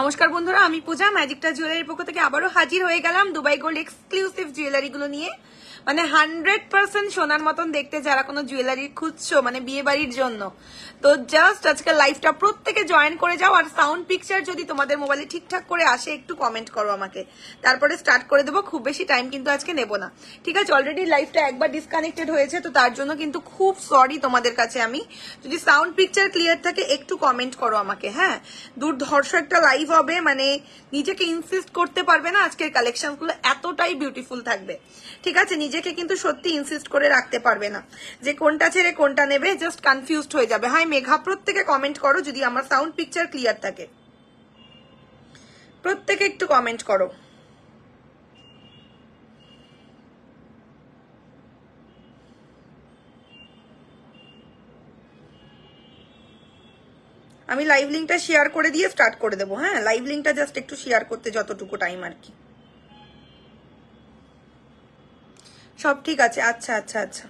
নমস্কার বন্ধুরা, আমি পূজা ম্যাজিকটা জুয়েলারির পক্ষ থেকে আবারও হাজির হয়ে গেলাম দুবাই গোল্ড এক্সক্লুসিভ জুয়েলারি গুলো নিয়ে। মানে 100% সোনার মতন দেখতে যারা কোনো জুয়েলারি খুঁজছো মানে বিয়ে বাড়ির জন্য, তো জাস্ট আজকে লাইভটা প্রত্যেকে জয়েন করে যাও। আর সাউন্ড পিকচার যদি তোমাদের মোবাইলে ঠিকঠাক করে আসে একটু কমেন্ট করো আমাকে, তারপরে স্টার্ট করে দেবো। খুব বেশি টাইম কিন্তু আজকে নেবো না, ঠিক আছে? অলরেডি লাইভটা একবার ডিসকানেক্টেড হয়েছে, তো তার জন্য কিন্তু খুব সরি তোমাদের কাছে। আমি যদি সাউন্ড পিকচার ক্লিয়ার থাকে একটু কমেন্ট করো আমাকে, হ্যাঁ? দুর্ধর্ষ একটা লাইভ হবে, মানে নিজেকে ইনসিস্ট করতে পারবে না, আজকের কালেকশন গুলো এতটাই বিউটিফুল থাকবে, ঠিক আছে? নিজেকে কিন্তু সত্যি ইনসিস্ট করে রাখতে পারবে না যে কোনটা ছেড়ে কোনটা নেবে, জাস্ট কনফিউজড হয়ে যাবে। হাই মেঘা, প্রত্যেকে কমেন্ট করো যদি আমার সাউন্ড পিকচার ক্লিয়ার থাকে, প্রত্যেকে একটু কমেন্ট করো। আমি লাইভ লিঙ্কটা শেয়ার করে দিয়ে স্টার্ট করে দেবো, হ্যাঁ? লাইভ লিঙ্কটা জাস্ট একটু শেয়ার করতে যতটুকু টাইম আর কি। সব ঠিক আছে? আচ্ছা আচ্ছা আচ্ছা,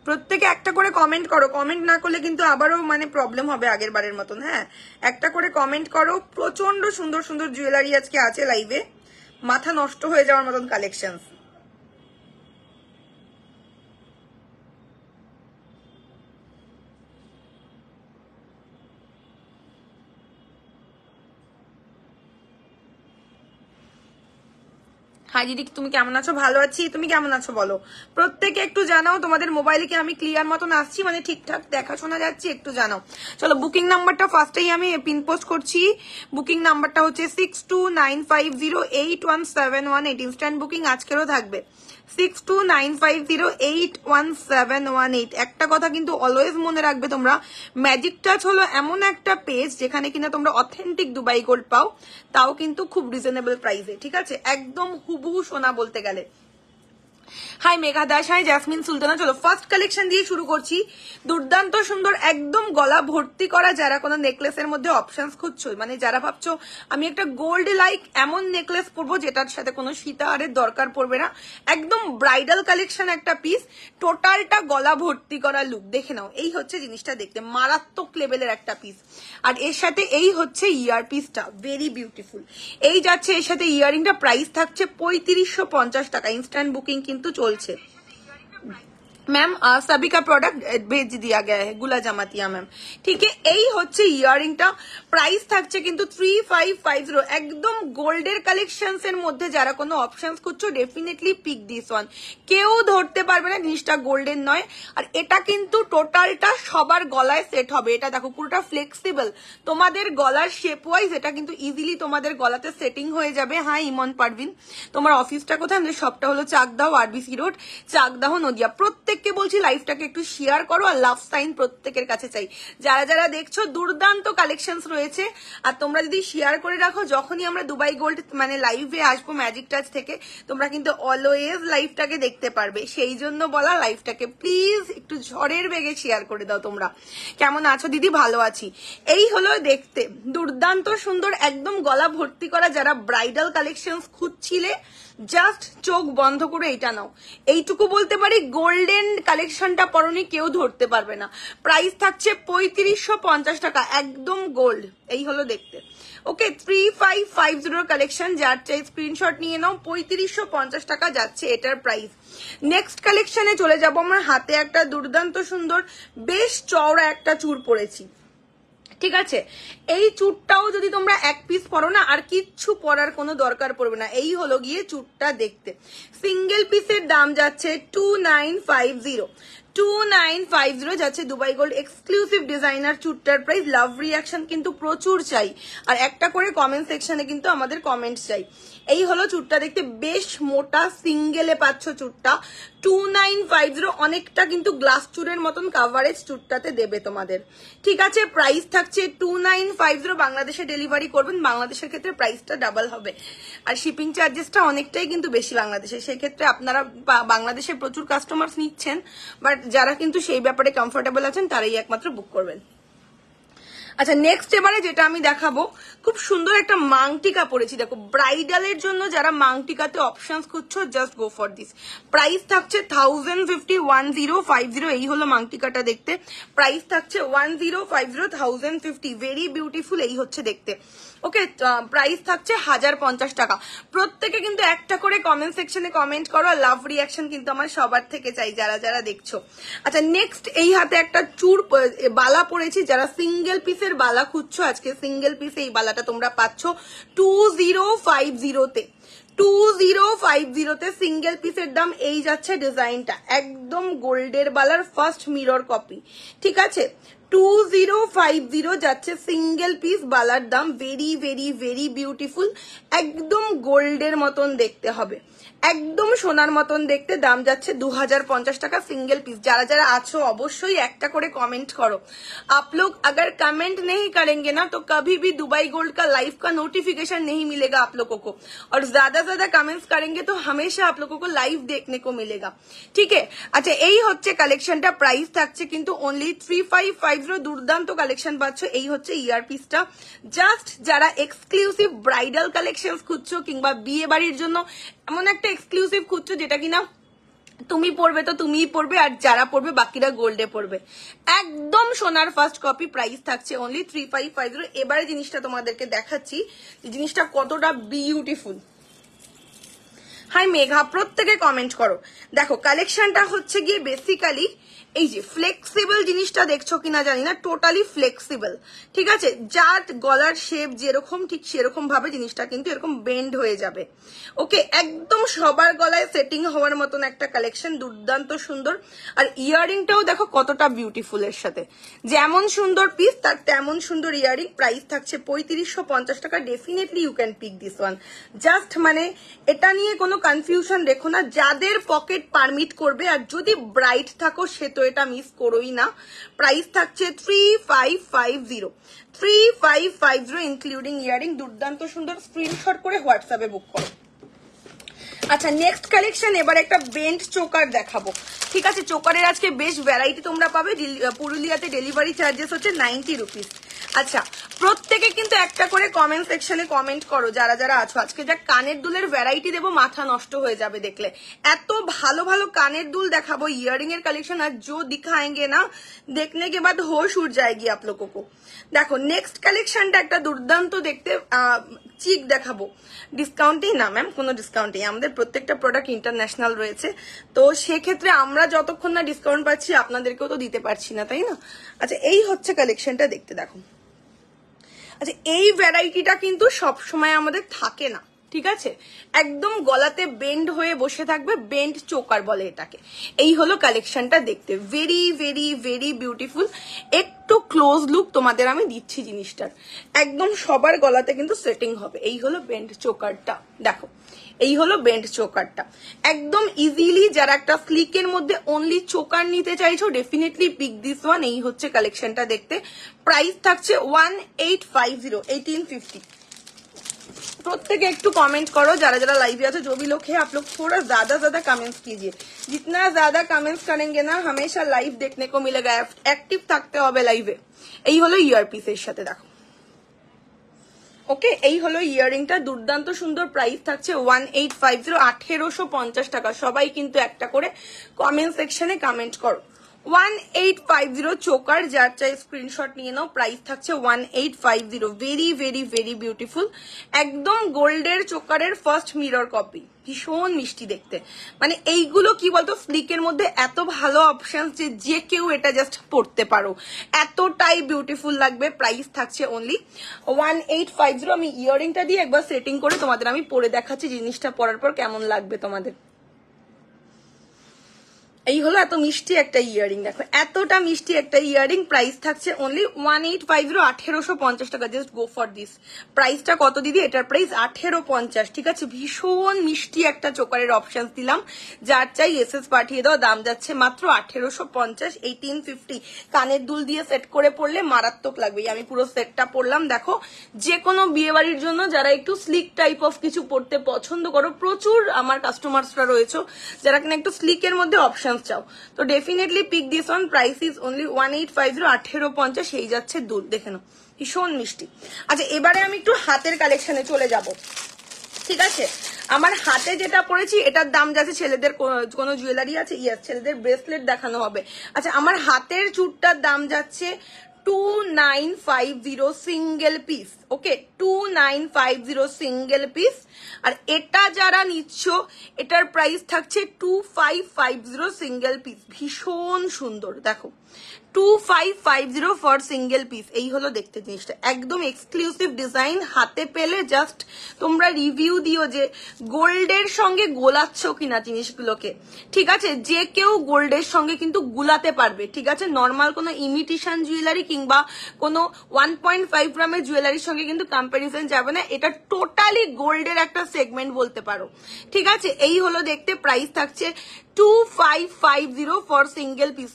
প্রত্যেকে একটা করে কমেন্ট করো। কমেন্ট না করলে কিন্তু আবারও মানে প্রবলেম হবে আগের বারের মতন, হ্যাঁ? একটা করে কমেন্ট করো। প্রচন্ড সুন্দর সুন্দর জুয়েলারি আজকে আছে লাইভে, মাথা নষ্ট হয়ে যাওয়ার মতন কালেকশন। হাই দিদি, তুমি কেমন আছো? ভালো আছি, তুমি কেমন আছো বলো? প্রত্যেকে একটু জানাও তোমাদের মোবাইলে কি আমি ক্লিয়ার মতন আসছি, মানে ঠিকঠাক দেখা শোনা যাচ্ছে, একটু জানাও। চলো, বুকিং নাম্বারটা ফার্স্টেই আমি পিন পোস্ট করছি। বুকিং নাম্বারটা হচ্ছে 6295081718। ইনস্ট্যান্ট বুকিং আজকেরও থাকবে 6295081718। একটা কথা কিন্তু অলওয়েজ মনে রাখবে তোমরা, ম্যাজিক টাচ হলো এমন একটা পেজ যেখানে কিনা তোমরা অথেন্টিক দুবাই গোল্ড পাও, তাও কিন্তু খুব রিজনেবল প্রাইসে, ঠিক আছে? একদম হুবহু সোনা বলতে গেলে। Hi Megha Das, hi Jasmine Sultana. চলো ফার্স্ট কালেকশন দিয়ে শুরু করছি। দুর্দান্ত সুন্দর একদম গলা ভর্তি করা, যারা কোনো নেকলেসের মধ্যে অপশনস খুঁজছো, মানে যারা ভাবছো আমি একটা গোল্ড লাইক এমন নেকলেস পরবো যেটার সাথে কোনো সীতাহারের দরকার পড়বে না, একদম ব্রাইডাল কালেকশন একটা পিস, টোটালটা গলা ভর্তি করা লুক, দেখে নাও। এই হচ্ছে জিনিসটা দেখতে মারাত্মক লেভেলের একটা পিস। আর এর সাথে এই হচ্ছে ইয়ার পিসটা, ভেরি বিউটিফুল। এই যাচ্ছে এর সাথে ইয়ারিংটা, প্রাইস থাকছে 3550 টাকা। ইনস্ট্যান্ট বুকিং কিন্তু চলছে। मैम सभी का प्रोडक्ट भेज दिया गया है, गुला जमातिया मैम, ठीक है? এই হচ্ছে ইয়ারিংটা, প্রাইস থাকছে কিন্তু 3550। একদম গোল্ডের কালেকশনস এর মধ্যে যারা কোনো অপশনস খুঁজছো ডেফিনেটলি পিক দিস ওয়ান। কেউ ধরতে পারবে না জিনিসটা গোল্ডের নয়। আর এটা কিন্তু টোটালটা সবার গলায় সেট হবে। এটা দেখো পুরোটা ফ্লেক্সিবল, তোমাদের গলার শেপ ওয়াইজ এটা কিন্তু ইজিলি তোমাদের গলাতে সেটিং হয়ে যাবে। হ্যাঁ ইমন পারভিন, তোমার অফিসটা কোথায়? আমাদের শপটা হলো চাকদাহ, আরবিসি রোড, চাকদাহ, নদিয়া। প্রত্যেককে বলছি লাইভটাকে একটু শেয়ার করো, আর লাভ সাইন প্রত্যেকের কাছে চাই। যারা যারা দেখছো দুর্দান্ত কালেকশনস রয়েছে, আর তোমরা যদি শেয়ার করে রাখো, যখনই আমরা দুবাই গোল্ড মানে লাইভে আসবো ম্যাজিক টাচ থেকে, তোমরা কিন্তু অলওয়েজ লাইভটাকে দেখতে পারবে। সেই জন্য বলা, লাইভটাকে প্লিজ একটু ঝড়ের বেগে শেয়ার করে দাও। তোমরা কেমন আছো দিদি? ভালো আছি। এই হলো দেখতে দুর্দান্ত সুন্দর একদম গলা ভর্তি করা, যারা ব্রাইডাল কালেকশনস খুঁজছিলে জাস্ট চোখ বন্ধ করে এটা নাও। এইটুকু বলতে পারি, গোল্ডেন কালেকশনটা পরনি কেউ ধরতে পারবে না। প্রাইস থাকছে 3550 টাকা, একদম গোল্ড। এই হলো দেখতে, ওকে? 3550 কালেকশন, যার চাই স্ক্রিনশট নিয়ে নাও। 3550 টাকা যাচ্ছে এটার প্রাইস। নেক্সট কালেকশনে চলে যাব। আমার হাতে একটা দুর্দান্ত সুন্দর বেশ চওড়া একটা চূড় পরেছি, ঠিক আছে? এই চুটটাও যদি তোমরা এক পিস পরো না, আর কিচ্ছু পরার কোনো দরকার পড়বে না। এই হলো গিয়ে চুটটা দেখতে। সিঙ্গেল পিসের দাম যাচ্ছে 2950 যাচ্ছে দুবাই গোল্ড এক্সক্লুসিভ ডিজাইনার চুটটার প্রাইস। লাভ রিয়াকশন কিন্তু প্রচুর চাই, আর একটা করে কমেন্ট সেকশনে কিন্তু আমাদের কমেন্টস চাই। এই হলো চুটটা দেখতে, বেশ মোটা, সিঙ্গেলে পাচ্ছ চুটটা 2950। অনেকটা কিন্তু গ্লাস চুরের মতন কাভারেজ চুটটাতে দেবে তোমাদের, ঠিক আছে? প্রাইস থাকছে 2950। বাংলাদেশে ডেলিভারি করবেন, বাংলাদেশের ক্ষেত্রে প্রাইসটা ডাবল হবে, আর শিপিং চার্জেসটা অনেকটাই কিন্তু বেশি বাংলাদেশে। সেক্ষেত্রে আপনারা বাংলাদেশে প্রচুর কাস্টমার্স নিচ্ছেন, বাট যারা কিন্তু সেই ব্যাপারে কমফোর্টেবল আছেন তারাই একমাত্র বুক করবেন। আচ্ছা নেক্সট এবারে যেটা আমি দেখাবো, খুব সুন্দর একটা মাংটিকা পরেছি। দেখো ব্রাইডালের জন্য যারা মাংটিকাতে অপশনস খুঁজছো, just go for this. Price থাকছে 1050, 1050। এই হলো মাংটিকাটা দেখতে, প্রাইস থাকছে 1050, 1050। ভেরি বিউটিফুল, এই হচ্ছে দেখতে। ওকে, প্রাইস থাকছে 1050 টাকা। প্রত্যেকে কিন্তু একটা করে কমেন্ট সেকশনে কমেন্ট করো, লাভ রিয়াকশন কিন্তু আমার সবার থেকে চাই যারা যারা দেখছো। আচ্ছা নেক্সট এই হাতে একটা বালা পরেছি, যারা সিঙ্গেল পিসের বালা খুঁজছো, আজকে সিঙ্গেল পিসে এই বালাটা তোমরা পাচ্ছ 2050 তে। 2050 তে সিঙ্গেল পিসের দাম এই যাচ্ছে। ডিজাইনটা একদম গোল্ডের বালার ফার্স্ট মিরর কপি, ঠিক আছে। 2050 যাচ্ছে সিঙ্গেল পিস বালার দাম। ভেরি ভেরি ভেরি বিউটিফুল, একদম গোল্ডের মতন দেখতে হবে, একদম সোনার মতন দেখতে। দাম যাচ্ছে 2050 টাকা সিঙ্গেল পিস। যারা যারা আছো অবশ্যই একটা করে কমেंट करो। आप लोग अगर कमेंट नहीं करेंगे ना तो कभी भी दुबई गोल्ड का लाइव का नोटिफिकेशन नहीं मिलेगा आप लोगों को, और ज्यादा ज्यादा कमेंट्स करेंगे तो हमेशा आप लोगों को लाइव देखने को मिलेगा, ठीक है। अच्छा এই হচ্ছে কালেকশনটা, প্রাইস থাকছে কিন্তু অনলি 3550। দুর্দান্ত কালেকশন পাচ্ছ। এই হচ্ছে ইয়ার পিসটা। জাস্ট যারা এক্সক্লুসিভ ব্রাইডাল কালেকশনস খুঁজছো কিংবা বিয়ে বাড়ির জন্য এমন একটা এক্সক্লুসিভ খুঁজছো যেটা কিনা তুমি পড়বে তো তুমিই পড়বে, আর যারা পড়বে বাকিরা গোল্ডে পড়বে, একদম সোনার ফার্স্ট কপি। প্রাইস থাকছে অনলি 3550। এবারে জিনিসটা তোমাদেরকে দেখাচ্ছি, জিনিসটা কতটা বিউটিফুল। হাই মেঘা, প্রত্যেকে কমেন্ট করো। দেখো কালেকশনটা হচ্ছে গিয়ে বেসিক্যালি এই যে ফ্লেক্সিবল জিনিসটা দেখছো কিনা জানি না, টোটালি ফ্লেক্সিবল, ঠিক আছে। যার গলার শেপ যেরকম ঠিক সেরকম ভাবে জিনিসটা কিন্তু এরকম বেন্ড হয়ে যাবে। ওকে, একদম সবার গলায় সেটিং হওয়ার মতন একটা কালেকশন, দুর্দান্ত সুন্দর। আর ইয়াররিংটাও দেখো কতটা বিউটিফুল, এর সাথে যেমন সুন্দর পিস তার তেমন সুন্দর ইয়াররিং। প্রাইস থাকছে 3550 টাকা। Definitely you can pick this one. Just মানে এটা নিয়ে কোনো কনফিউশন রেখো না, যাদের পকেট পারমিট করবে, আর যদি ব্রাইট থাকো সে তো এটা মিস করোই না। প্রাইস থাকছে 3550, 3550 ইনক্লুডিং ইয়ারিং। দুর্দান্ত সুন্দর, স্ক্রিনশট করে হোয়াটসঅ্যাপে বুক করো। আচ্ছা নেক্সট কালেকশন, এবার একটা বেন্ড চোকার দেখাবো, ঠিক আছে। চোকারের আজকে বেশ ভ্যারাইটি তোমরা পাবে। পুরুলিয়াতে ডেলিভারি চার্জেস হচ্ছে 90 রুপিস। আচ্ছা প্রত্যেকে কিন্তু একটা করে কমেন্ট সেকশনে কমেন্ট করো যারা যারা আছো। আজকে যা কানের দুলের ভ্যারাইটি দেবো মাথা নষ্ট হয়ে যাবে দেখলে, এত ভালো ভালো কানের দুল দেখাবো, ইয়ারিং এর কালেকশন। আর जो दिखाएंगे ना देखने के बाद होश उड़ जाएगी आप लोगों को। দেখো নেক্সট কালেকশনটা একটা দুর্দান্ত দেখতে চিক দেখাবো। ডিসকাউন্টেই না ম্যাম, কোনো ডিসকাউন্টেই, আমাদের প্রত্যেকটা প্রোডাক্ট ইন্টারন্যাশনাল রয়েছে, তো সেক্ষেত্রে আমরা যতক্ষণ না ডিসকাউন্ট পাচ্ছি আপনাদেরকেও তো দিতে পারছি না, তাই না। আচ্ছা এই হচ্ছে কালেকশনটা দেখতে, দেখো। আচ্ছা এই ভ্যারাইটিটা কিন্তু সবসময় আমাদের থাকে না, ঠিক আছে। একদম গলাতে বেন্ড হয়ে বসে থাকবে, বেন্ড চোকার বলে এটাকে। এই হলো কালেকশনটা দেখতে, ভেরি ভেরি ভেরি বিউটিফুল। একটু ক্লোজ লুক তোমাদের আমি দিচ্ছি জিনিসটার, একদম সবার গলাতে কিন্তু সেটিং হবে। এই হলো বেন্ড চোকারটা, দেখো এই হলো বেন্ড চোকারটা। একদম ইজিলি যারা একটা স্লিকের মধ্যে অনলি চোকার নিতে চাইছো, ডেফিনেটলি পিক দিস ওয়ান। এই হচ্ছে কালেকশনটা দেখতে। প্রাইস থাকছে 1850, 1850। प्रत्येक एक कमेंट करो जरा जरा लाइव है, जो भी लोग हैं आप लोग थोड़ा ज्यादा कमेंट्स कीजिए। जितना ज्यादा कमेंट्स करेंगे ना हमेशा लाइव देखने को मिलेगा, एक्टिव থাকতে হবে লাইভে। এই হলো ইয়ারপিসের সাথে দেখো, ওকে এই হলো ইয়ারিংটা, দুর্দান্ত সুন্দর। প্রাইস থাকছে 1850, 1850 টাকা। সবাই কিন্তু একটা করে কমেন্ট সেকশনে কমেন্ট করো। 1850 চোকার, যার চাই স্ক্রিনশট নিয়ে নাও। প্রাইস থাকছে 1850। ভেরি ভেরি ভেরি বিউটিফুল, একদম গোল্ডের চোকারের ফার্স্ট মিরর কপি, ভীষণ মিষ্টি দেখতে। মানে এইগুলো কি বলতো, স্লিকের মধ্যে এত ভালো অপশন যে কেউ এটা জাস্ট পড়তে পারো, এতটাই বিউটিফুল লাগবে। প্রাইস থাকছে অনলি 1850। আমি ইয়ারিংটা দিয়ে একবার সেটিং করে তোমাদের আমি পরে দেখাচ্ছি জিনিসটা পরার পর কেমন লাগবে তোমাদের। এই হলো এত মিষ্টি একটা ইয়ারিং, দেখো এতটা মিষ্টি একটা ইয়ারিং। প্রাইস থাকছে অনলি 1850, 1850 টাকা। Just go for this. প্রাইসটা কত দিদি? এটার প্রাইস 1850, ঠিক আছে। ভীষণ মিষ্টি একটা চোকারের অপশন দিলাম, যার চাই এসএস পাঠিয়ে দাও। দাম যাচ্ছে মাত্র 1850, 1850। কানের দুল দিয়ে সেট করে পড়লে মারাত্মক লাগবে। আমি পুরো সেটটা পরলাম, দেখো। যে কোনো বিয়ে বাড়ির জন্য যারা একটু স্লিক টাইপ অফ কিছু পড়তে পছন্দ করো, প্রচুর আমার কাস্টমার্সরা রয়েছে যারা কিনা একটু স্লিকের মধ্যে অপশন চাও, তো definitely pick this one. Price is only 1850, 1850। এই যাচ্ছে দুল, দেখে নাও ভীষণ মিষ্টি। আচ্ছা এবারে আমি একটু হাতের কালেকশনে চলে যাব, ঠিক আছে। আমার হাতে যেটা পরেছি এটার দাম যাচ্ছে, ছেলেদের কোনো জুয়েলারি আছে, ইয়াস ছেলেদের ব্রেসলেট দেখানো হবে। আচ্ছা আমার হাতের চুড়টার দাম যাচ্ছে 2950 সিঙ্গেল পিস, ওকে 2950 সিঙ্গেল পিস। আর এটা যারা নিচ্ছ এটার প্রাইস থাকছে 2550 সিঙ্গেল পিস। ভীষণ সুন্দর, দেখো 2550 ফর সিঙ্গেল পিস। এই হলো দেখতে জিনিসটা, একদম এক্সক্লুসিভ ডিজাইন। হাতে পেলে জাস্ট তোমরা রিভিউ দিও যে গোল্ডের সঙ্গে গোলাচ্ছ কিনা জিনিসগুলোকে, ঠিক আছে। যে কেউ গোল্ডের সঙ্গে কিন্তু গুলাতে পারবে, ঠিক আছে। নর্মাল কোনো ইমিটেশন জুয়েলারি কিংবা কোনো 1.5 গ্রামের জুয়েলারির সঙ্গে কিন্তু কম্পারিজন যাবে না। এটা টোটালি গোল্ডের একটা সেগমেন্ট বলতে পারো, ঠিক আছে। এই হলো দেখতে, প্রাইস থাকছে 2550 for single piece.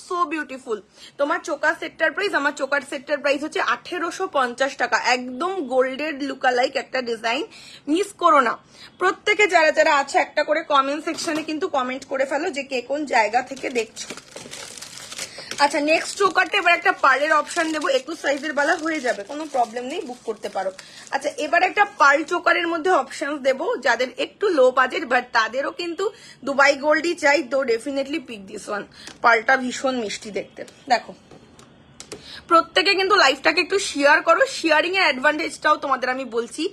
So beautiful. তোমার চোকার সেটটার প্রাইস, আমার চোকার সেটটার প্রাইস হচ্ছে 1850 টাকা। একদম গোল্ডের লুকালাইক একটা ডিজাইন, মিস করো না। প্রত্যেকে যারা যারা আছে একটা করে কমেন্ট সেকশনে কিন্তু কমেন্ট করে ফেলো যে কে কোন জায়গা থেকে দেখছো। আচ্ছা নেক্সট চোকারটা এবার একটা পার্লের অপশন দেবো, 21 সাইজের বেলা হয়ে যাবে, কোনো প্রবলেম নেই, বুক করতে পারো। আচ্ছা এবার একটা পার্ল চোকারের মধ্যে অপশন দেবো যাদের একটু লো বাজেট বাট তাদেরও কিন্তু দুবাই গোল্ডই চাই, তো ডেফিনেটলি পিক দিস ওয়ান। পার্লটা ভীষণ মিষ্টি দেখতে, দেখো। প্রত্যেকে কিন্তু লাইফটাকে একটু শেয়ার করো, শেয়ারিং এর অ্যাডভান্টেজটাও তোমাদের আমি বলছি,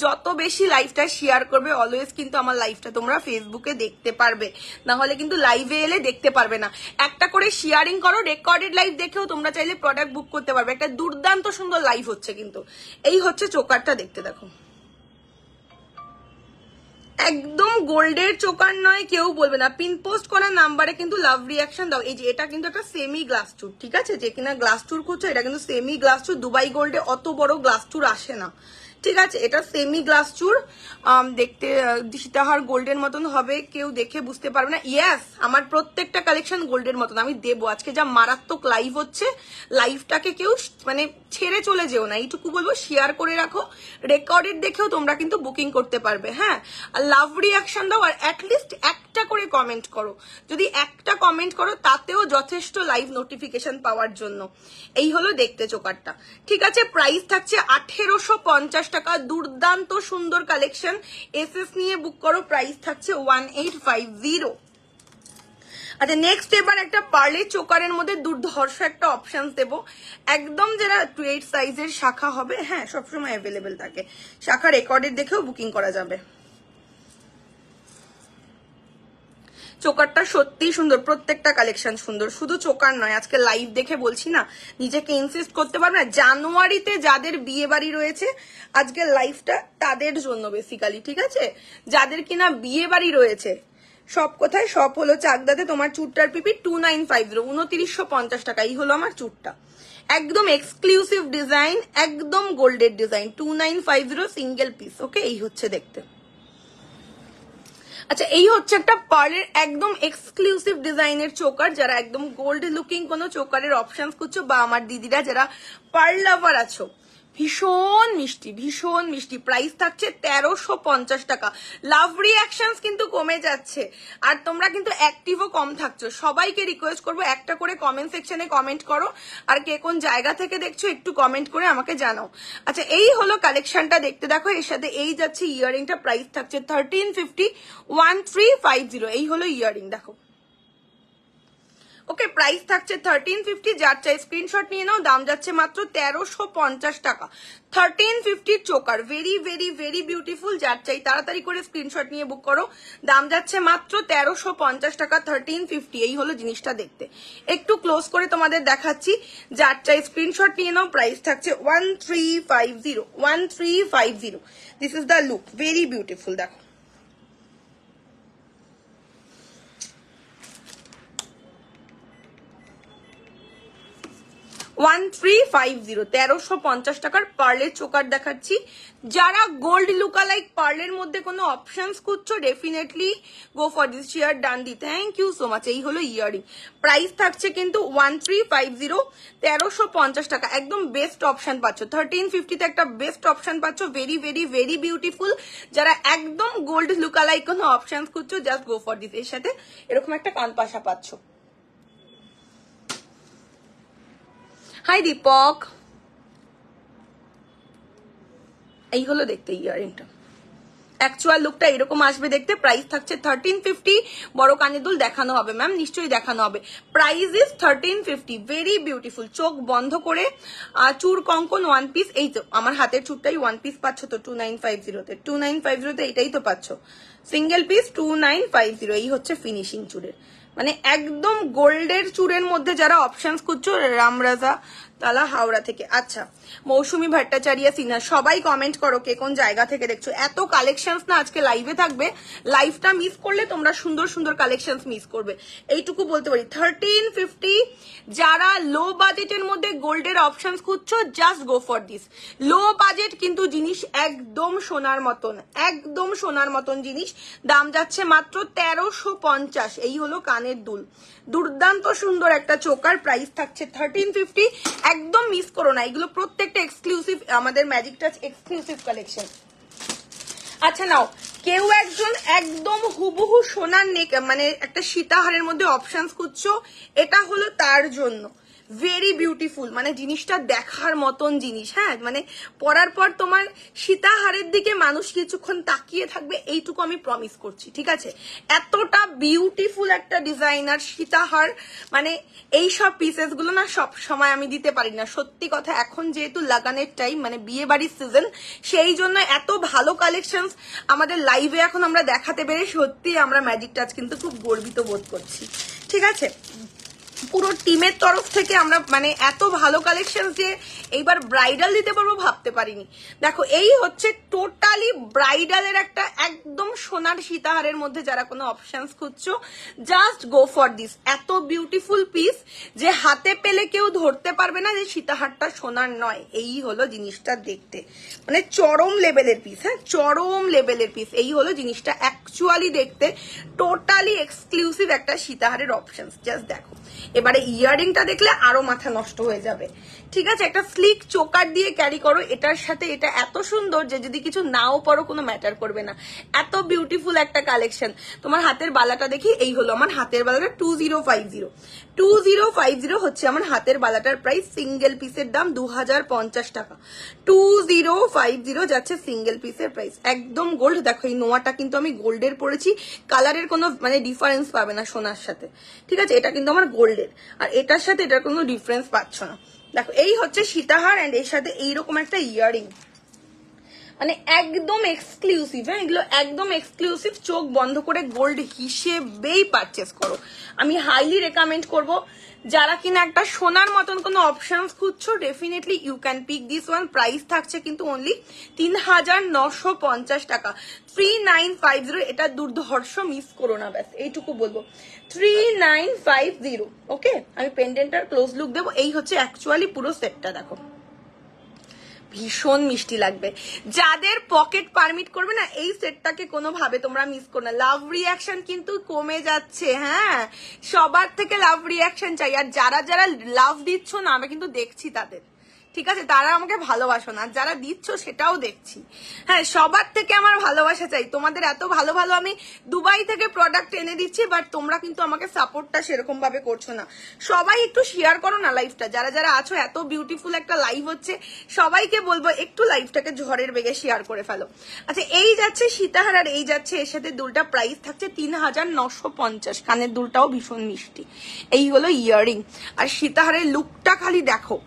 যত বেশি লাইফটা শেয়ার করবে অলওয়েজ কিন্তু আমার লাইফটা তোমরা ফেসবুকে দেখতে পারবে, না হলে কিন্তু লাইভে এলে দেখতে পারবে না। একটা করে শেয়ারিং করো, রেকর্ডেড লাইভ দেখেও তোমরা চাইলে প্রোডাক্ট বুক করতে পারবে। একটা দুর্দান্ত সুন্দর লাইভ হচ্ছে কিন্তু। এই হচ্ছে চোকারটা দেখতে, দেখো একদম গোল্ডের চোকার নয়, কেউ বলবে না। পিন পোস্ট করার নাম্বারে কিন্তু লাভ রিয়াকশন দাও। এই যে এটা কিন্তু একটা সেমি গ্লাস চুর, ঠিক আছে, যে কিনা গ্লাস চুর খুঁজছো এটা কিন্তু সেমি গ্লাস চুর। দুবাই গোল্ডে অত বড় গ্লাস চুর আসে না, ঠিক আছে। এটা সেমি গ্লাস চুর, দেখতে সীতাহার গোল্ডের মতন হবে, কেউ দেখে বুঝতে পারবে না। ইয়েস আমার প্রত্যেকটা কালেকশন গোল্ডের মতন আমি দেবো। আজকে যা মারাত্মক লাইভ হচ্ছে, লাইভটাকে কেউ মানে ছেড়ে চলে যেও না, এইটুকু বলবো, শেয়ার করে রাখো। রেকর্ডেড দেখেও তোমরা কিন্তু বুকিং করতে পারবে, হ্যাঁ। আর লাভ রিয়াকশন দাও, আর অ্যাটলিস্ট একটা করে কমেন্ট করো। যদি একটা কমেন্ট করো তাতেও যথেষ্ট লাইভ নোটিফিকেশন পাওয়ার জন্য। এই হলো দেখতে চোকারটা, ঠিক আছে। প্রাইস থাকছে 1850 টাকা। দুর্দান্ত সুন্দর কালেকশন, এসএস নিয়ে বুক করো। প্রাইস থাকছে 1850। আচ্ছা নেক্সট এবার একটা পার্লের চোকারের মধ্যে দুর্ধর্ষ একটা অপশন দেবো, একদম যারা 28 সাইজের শাখা হবে, হ্যাঁ সবসময় অ্যাভেলেবেল থাকে, শাখা রেকর্ডেড দেখেও বুকিং করা যাবে। চোকারটা সত্যি সুন্দর, প্রত্যেকটা কালেকশন সুন্দর, শুধু চোকার নয়, আজকে লাইভ দেখে বলছি না, নিজেকে ইনসিস্ট করতে পারবে না। জানুয়ারিতে যাদের বিয়ে বাড়ি রয়েছে আজকের লাইভটা তাদের জন্য বেসিক্যালি, ঠিক আছে। যাদের কিনা বিয়ে বাড়ি রয়েছে, সব কোথায়, সব হলো চাকদাতে। তোমার চুটটার পিপি 2950, 2950 টাকা। এই হলো আমার চুটটা, একদম এক্সক্লুসিভ ডিজাইন, একদম গোল্ডের ডিজাইন, 2950 সিঙ্গেল পিস, ওকে। এই হচ্ছে দেখতে। আচ্ছা এই হচ্ছে একটা পার্লের একদম এক্সক্লুসিভ ডিজাইনের চোকার। যারা একদম গোল্ড লুকিং কোনো চোকারের অপশন খুঁজছো, বা আমার দিদিরা যারা পার্ল লাভার আছো, ভীষণ মিষ্টি, ভীষণ মিষ্টি। প্রাইস থাকছে 1350 টাকা। লাভ রিয়াকশনস কিন্তু কমে যাচ্ছে, আর তোমরা কিন্তু অ্যাক্টিভও কম থাকছো। সবাইকে রিকোয়েস্ট করবো একটা করে কমেন্ট সেকশনে কমেন্ট করো, আর কে কোন জায়গা থেকে দেখছো একটু কমেন্ট করে আমাকে জানাও। আচ্ছা এই হলো কালেকশনটা দেখতে, দেখো এর সাথে এই যাচ্ছে ইয়ারিংটা। প্রাইস থাকছে 1350, 1350। এই হলো ইয়ারিং, দেখো, ওকে। প্রাইস থাকছে 1350, যার চাই স্ক্রিনশট নিয়ে নাও। দাম যাচ্ছে মাত্র 1350 টাকা। 1350 choker, very very very beautiful. যার চাই তাড়াতাড়ি করে স্ক্রিনশট নিয়ে বুক করো। দাম যাচ্ছে মাত্র 1350 টাকা, 1350। এই হলো জিনিসটা দেখতে, একটু ক্লোজ করে তোমাদের দেখাচ্ছি। যার চাই স্ক্রিনশট নিয়ে নাও। প্রাইস থাকছে 1350, 1350। This is the look, very beautiful. দেখো 1350, 1350 টাকার পার্লের চোকার দেখাচ্ছি। যারা গোল্ড লুকালাইক পার্লের মধ্যে কোনো অপশনস খুঁজছো, definitely go for this. Share done দি, থ্যাংক ইউ সো মাচ। এই হলো ইয়ারিং, প্রাইস থাকছে কিন্তু 1350, 1350 টাকা। একদম বেস্ট অপশন পাচ্ছ 1350 তে, একটা বেস্ট অপশন পাচ্ছ, ভেরি ভেরি ভেরি বিউটিফুল। যারা একদম গোল্ড লুকালাইক কোনো অপশনস খুঁজছো, জাস্ট গো ফর দিস। এর সাথে এরকম একটা কানপাশা পাচ্ছ। হাই দীপক, এই হলো দেখতে ইয়ারিংটা, অ্যাকচুয়াল লুকটা এরকম আসবে দেখতে। প্রাইস থাকছে 1350। বড় কানের দুল দেখানো হবে ম্যাম, নিশ্চয়ই দেখানো হবে। Price is 1350। ভেরি বিউটিফুল, চোখ বন্ধ করে চুর কঙ্কন ওয়ান পিস। এই তো আমার হাতের চুরটাই ওয়ান পিস পাচ্ছ তো 2950-তে, 2950-তে এটাই তো পাচ্ছ সিঙ্গেল পিস 2950। এই হচ্ছে ফিনিশিং চুরের, মানে একদম গোল্ডের চুরের মধ্যে যারা অপশনস খুঁজছো, রামরাজা তালা হাওড়া থেকে। আচ্ছা, মৌসুমী ভট্টাচার্য সিনহা, সবাই কমেন্ট করো কে কোন জায়গা থেকে দেখছো। এত কালেকশনস না আজকে লাইভে থাকবে, লাইভটা মিস করলে তোমরা সুন্দর সুন্দর কালেকশনস মিস করবে, এইটুকু বলতে পারি। 1350। যারা লো বাজেটের মধ্যে গোল্ডের অপশনস খুঁজছো, just go for this. Low budget কিন্তু জিনিস একদম সোনার মতন, একদম সোনার মতন জিনিস। দাম যাচ্ছে মাত্র 1350। এই হলো কানের দুল, দুর্দান্ত সুন্দর একটা চোকার। প্রাইস থাকছে 1350। একদম মিস করো না, এগুলো প্রত্যেকটা এক্সক্লুসিভ, আমাদের ম্যাজিক টাচ এক্সক্লুসিভ কালেকশন। আচ্ছা নাও, কেউ একজন একদম হুবহু সোনার নেক মানে একটা সীতাহারের মধ্যে অপশনস খুঁজছো, এটা হলো তার জন্য। ভেরি বিউটিফুল, মানে জিনিসটা দেখার মতন জিনিস। হ্যাঁ, মানে পরার পর তোমার সীতাহারের দিকে মানুষ কিছুক্ষণ তাকিয়ে থাকবে, এইটুকু আমি প্রমিস করছি, ঠিক আছে? এতটা বিউটিফুল একটা ডিজাইনার সীতাহার, মানে এই সব পিসেস গুলো না সব সময় আমি দিতে পারি না, সত্যি কথা। এখন যেহেতু লাগানের টাইম, মানে বিয়ে বাড়ির সিজন, সেই জন্য এত ভালো কালেকশন আমাদের লাইভে এখন আমরা দেখাতে পেরে সত্যি আমরা ম্যাজিক টাচ কিন্তু খুব গর্বিত বোধ করছি, ঠিক আছে? পুরো টিমের তরফ থেকে আমরা মানে এত ভালো কালেকশন যে এইবার ব্রাইডাল দিতে পারবো ভাবতে পারিনি। দেখো, এই হচ্ছে টোটালি ব্রাইডালের একটা একদম সোনার সীতাহারের মধ্যে যারা কোনো অপশনস খুঁজছো, জাস্ট গো ফর দিস। এত বিউটিফুল পিস যে হাতে পেলে কেউ ধরতে পারবে না যে সীতাহারটা সোনার নয়। এই হলো জিনিসটা দেখতে, মানে চরম লেভেলের পিস। হ্যাঁ, চরম লেভেলের পিস। এই হলো জিনিসটা অ্যাকচুয়ালি দেখতে টোটালি এক্সক্লুসিভ একটা সীতাহারের অপশনস। জাস্ট দেখো, এবারে ইয়াররিংটা দেখলে আরো মাথা নষ্ট হয়ে যাবে, ঠিক আছে? একটা স্লিক চোকার দিয়ে ক্যারি করো, এটার সাথে এটা এত সুন্দর যে যদি কিছু নাও পরো কোনো ম্যাটার করবে না। এত বিউটিফুল একটা কালেকশন। তোমার হাতের বালাটা দেখি, এই হলো আমার হাতের বালাটা 2050। 2050 হচ্ছে আমার হাতের বালাটার প্রাইস। সিঙ্গেল পিসের দাম 2050 টাকা। 2050 যাচ্ছে সিঙ্গেল পিসের প্রাইস। একদম গোল্ড। দেখো, এই নোয়াটা কিন্তু আমি গোল্ডের পরেছি, কালারের কোনো মানে ডিফারেন্স পাবে না সোনার সাথে, ঠিক আছে? এটা কিন্তু আমার গোল্ডের, আর এটার সাথে এটার কোনো ডিফারেন্স পাচ্ছ না। দেখো, এই হচ্ছে সীতাহার, এন্ড এর সাথে এইরকম একটা ইয়ারিং, মানে একদম এক্সক্লুসিভ। হ্যাঁ, এগুলো একদম এক্সক্লুসিভ। চোখ বন্ধ করে গোল্ড হিসেবেই পারচেস করো। আমি হাইলি রেকমেন্ড করব, যারা কিনা একটা সোনার মতন কোনো অপশনস খুঁজছো, definitely you can pick this one. Price থাকছে কিন্তু অনলি 3950 টাকা। 3950। এটা দুর্ধর্ষ, মিস করো না, ব্যাস এইটুকু বলবো। 3950। ওকে, আমি পেন্ডেন্টার ক্লোজ লুক দেবো। এই হচ্ছে অ্যাকচুয়ালি পুরো সেটটা। দেখো, ভীষণ মিষ্টি লাগবে। যাদের পকেট পারমিট করবে না, এই সেটটাকে কোনোভাবে তোমরা মিস করো না। লাভ রিয়াকশন কিন্তু কমে যাচ্ছে। হ্যাঁ, সবার থেকে লাভ রিয়াকশন চাই। আর যারা যারা লাভ দিচ্ছ না, আমি কিন্তু দেখছি তাদের, ঠিক আছে? তারা আমাকে ভালোবাসো না, যারা দিচ্ছ সেটাও দেখছি। হ্যাঁ, সবার থেকে আমার ভালোবাসা চাই। তোমাদের এত ভালো ভালো আমি দুবাই থেকে প্রোডাক্ট এনে দিচ্ছি, বাট তোমরা কিন্তু আমাকে সাপোর্টটা সেরকম ভাবে করছো না। সবাই একটু শেয়ার করো না লাইভটা, যারা যারা আছো। এত বিউটিফুল একটা লাইভ হচ্ছে, সবাইকে বলবো একটু লাইভটাকে ঝড়ের বেগে শেয়ার করে ফেলো। আচ্ছা, এই যাচ্ছে সীতাহার, আর এই যাচ্ছে এর সাথে দুলটা। প্রাইস থাকছে 3950। কানের দুলটাও ভীষণ মিষ্টি। এই হলো ইয়াররিং, আর সীতাহারের লুকটা খালি দেখো,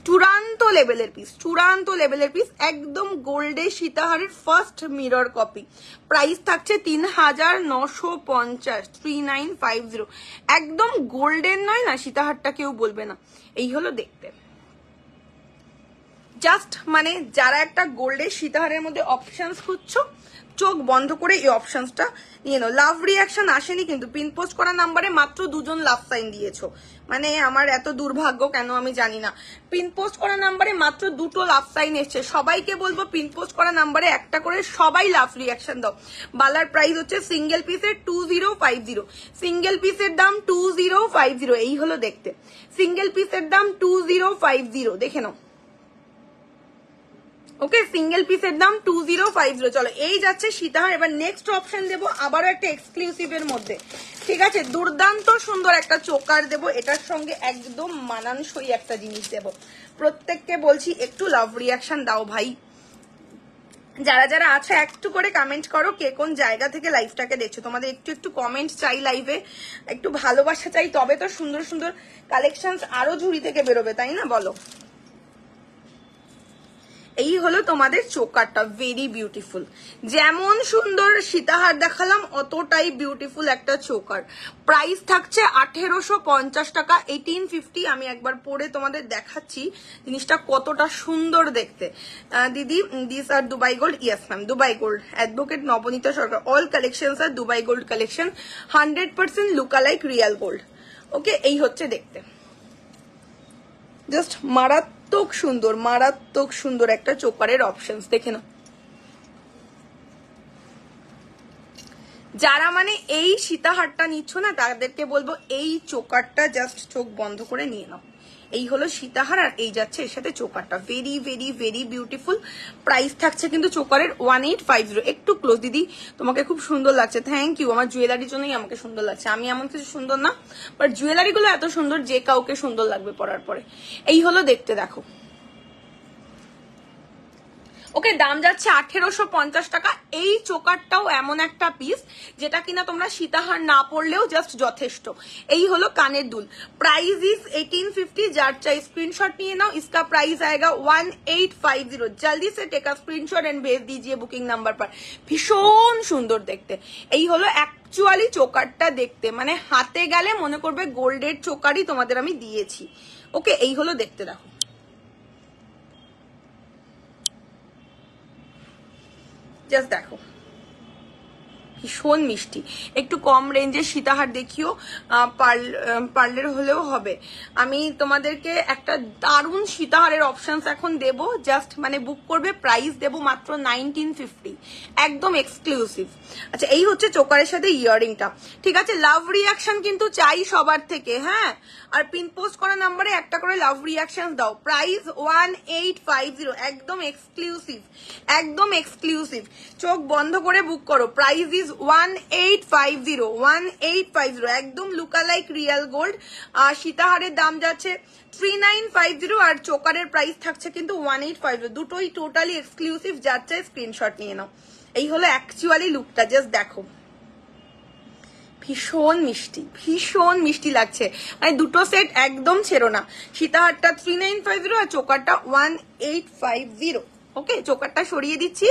চূড়ান্ত লেভেলের পিস, চূড়ান্ত লেভেলের পিস। একদম গোল্ডে সীতাহারের ফার্স্ট মিরর কপি। প্রাইস থাকছে 3950, 3950। একদম গোল্ডেন নয় না, সীতাহারটা কেউ বলবে না। এই হলো দেখতে, জাস্ট মানে যারা একটা গোল্ডের সীতাহারের মধ্যে অপশনস খুঁজছো, চোখ বন্ধ করে এই অপশনসটা নিয়ে নাও। লাভ রিয়াকশন আসেনি কিন্তু, পিন পোস্ট করা নাম্বারে মাত্র 2 জন লাভ সাইন দিয়েছো। মানে আমার এত দুর্ভাগ্য কেন আমি জানি না। পিন পোস্ট করা নাম্বারে মাত্র 2টো লাভ সাইন এসছে। সবাইকে বলবো পিন পোস্ট করা নাম্বারে একটা করে সবাই লাভ রিয়াকশন দাও। বালার প্রাইস হচ্ছে সিঙ্গেল পিসের 2050। সিঙ্গেল পিসের দাম 2050। এই হলো দেখতে, সিঙ্গেল পিসের দাম 2050। দেখে নাও। ওকে, সিঙ্গেল পিসের দাম 2050। চলো, এই যাচ্ছে সীতাহার। এবার নেক্সট অপশন দেবো আবারও একটা এক্সক্লুসিভের মধ্যে, ঠিক আছে? দুর্দান্ত সুন্দর একটা চোকার দেবো, এটার সঙ্গে একদম মানানসই একটা জিনিস দেবো। প্রত্যেককে বলছি একটু লাভ রিয়াকশন দাও ভাই, যারা যারা আছে একটু করে কমেন্ট করো কে কোন জায়গা থেকে লাইভটাকে দেখছো, তোমাদের একটু একটু কমেন্ট চাই, লাইভে একটু ভালোবাসা চাই, তবে তো সুন্দর সুন্দর কালেকশন আরো ঝুড়ি থেকে বেরোবে, তাই না বলো। এই হলো তোমাদের চোকারটা, ভেরি বিউটিফুল, যেমন সুন্দর সীতাহার দেখালাম অতটাই বিউটিফুল একটা চোকার। প্রাইস থাকছে 1850 টাকা, 1850। আমি একবার পরে তোমাদের দেখাচ্ছি জিনিসটা কতটা সুন্দর দেখতে। দিদি this are Dubai gold, yes ma'am Dubai gold, advocate Nabanita Sarkar, all collections are Dubai gold collection, 100% lookalike real gold. Okay, এই হচ্ছে দেখতে, জাস্ট মারাত্মক সুন্দর, মারাত্মক সুন্দর একটা চোকারের অপশনস দেখে নাও। যারা মানে এই সীতাহারটা নিচ্ছ না তাদেরকে বলবো এই চোকারটা জাস্ট চোখ বন্ধ করে নিয়ে নাও। এই হলো সীতাহার আর এই যাচ্ছে এর সাথে চোকারটা, very very very beautiful. Price থাকছে কিন্তু চোকারের 1850। একটু ক্লোজ দিদি, তোমাকে খুব সুন্দর লাগছে, থ্যাংক ইউ। আমার জুয়েলারির জন্যই আমাকে সুন্দর লাগছে, আমি এমন কিছু সুন্দর না, বাট জুয়েলারি গুলো এত সুন্দর যে কাউকে সুন্দর লাগবে পরার পরে। এই হলো দেখতে, দেখো। ওকে, দাম যাচ্ছে 1850 টাকা। এই চোকারটাও এমন একটা পিস যেটা কিনা তোমরা সীতাহার না পড়লেও জাস্ট যথেষ্ট। এই হলো কানের দুল, প্রাইস ইজ 1850। যার চাই स्क्रीनशॉट নিয়ে नाओ, इसका प्राइस आएगा 1850। जल्दी से टेक स्क्रीनशॉट एंड भेज दीजिए बुकिंग नंबर पर। ভীষণ সুন্দর দেখতে। এই হলো অ্যাকচুয়ালি চোকারটা দেখতে, মানে হাতে গেলে মনে করবে গোল্ডের চোকারই তোমাদের আমি দিয়েছি। ওকে, এই হলো দেখতে, দেখো জাস্ট দেখো, ভীষণ মিষ্টি। একটু কম রেঞ্জের সীতাহার দেখিও, পার্লের হলেও হবে। আমি তোমাদেরকে একটা দারুণ সীতাহারের অপশনস এখন দেব, জাস্ট মানে বুক করবে, প্রাইস দেব মাত্র 1950, একদম এক্সক্লুসিভ। আচ্ছা, এই হচ্ছে চোকারের সাথে ইয়াররিংটা, ঠিক আছে। লাভ রিয়াকশন কিন্তু চাই সবার থেকে, হ্যাঁ, আর পিন পোস্ট করা নাম্বারে একটা করে লাভ রিয়াকশন দাও। প্রাইস 1850, একদম এক্সক্লুসিভ, একদম এক্সক্লুসিভ। চোখ বন্ধ করে বুক করো, প্রাইস ইজ 1850, 1850, একদম লুকালাইক রিয়াল গোল্ড। আর সীতাহারের দাম যাচ্ছে 3950 আর চোকারের প্রাইস থাকছে কিন্তু 1850। দুটোই টোটালি এক্সক্লুসিভ, যার চাই স্ক্রিনশট নিয়ে নাও। এই হলো অ্যাকচুয়ালি লুকটা, জাস্ট দেখো, ভীষণ মিষ্টি, ভীষণ মিষ্টি লাগছে, মানে দুটো সেট একদম ছেড়ো না। সীতাহারটা 3950 আর চোকারটা 1850। ওকে, চোকারটা সরিয়ে দিচ্ছি,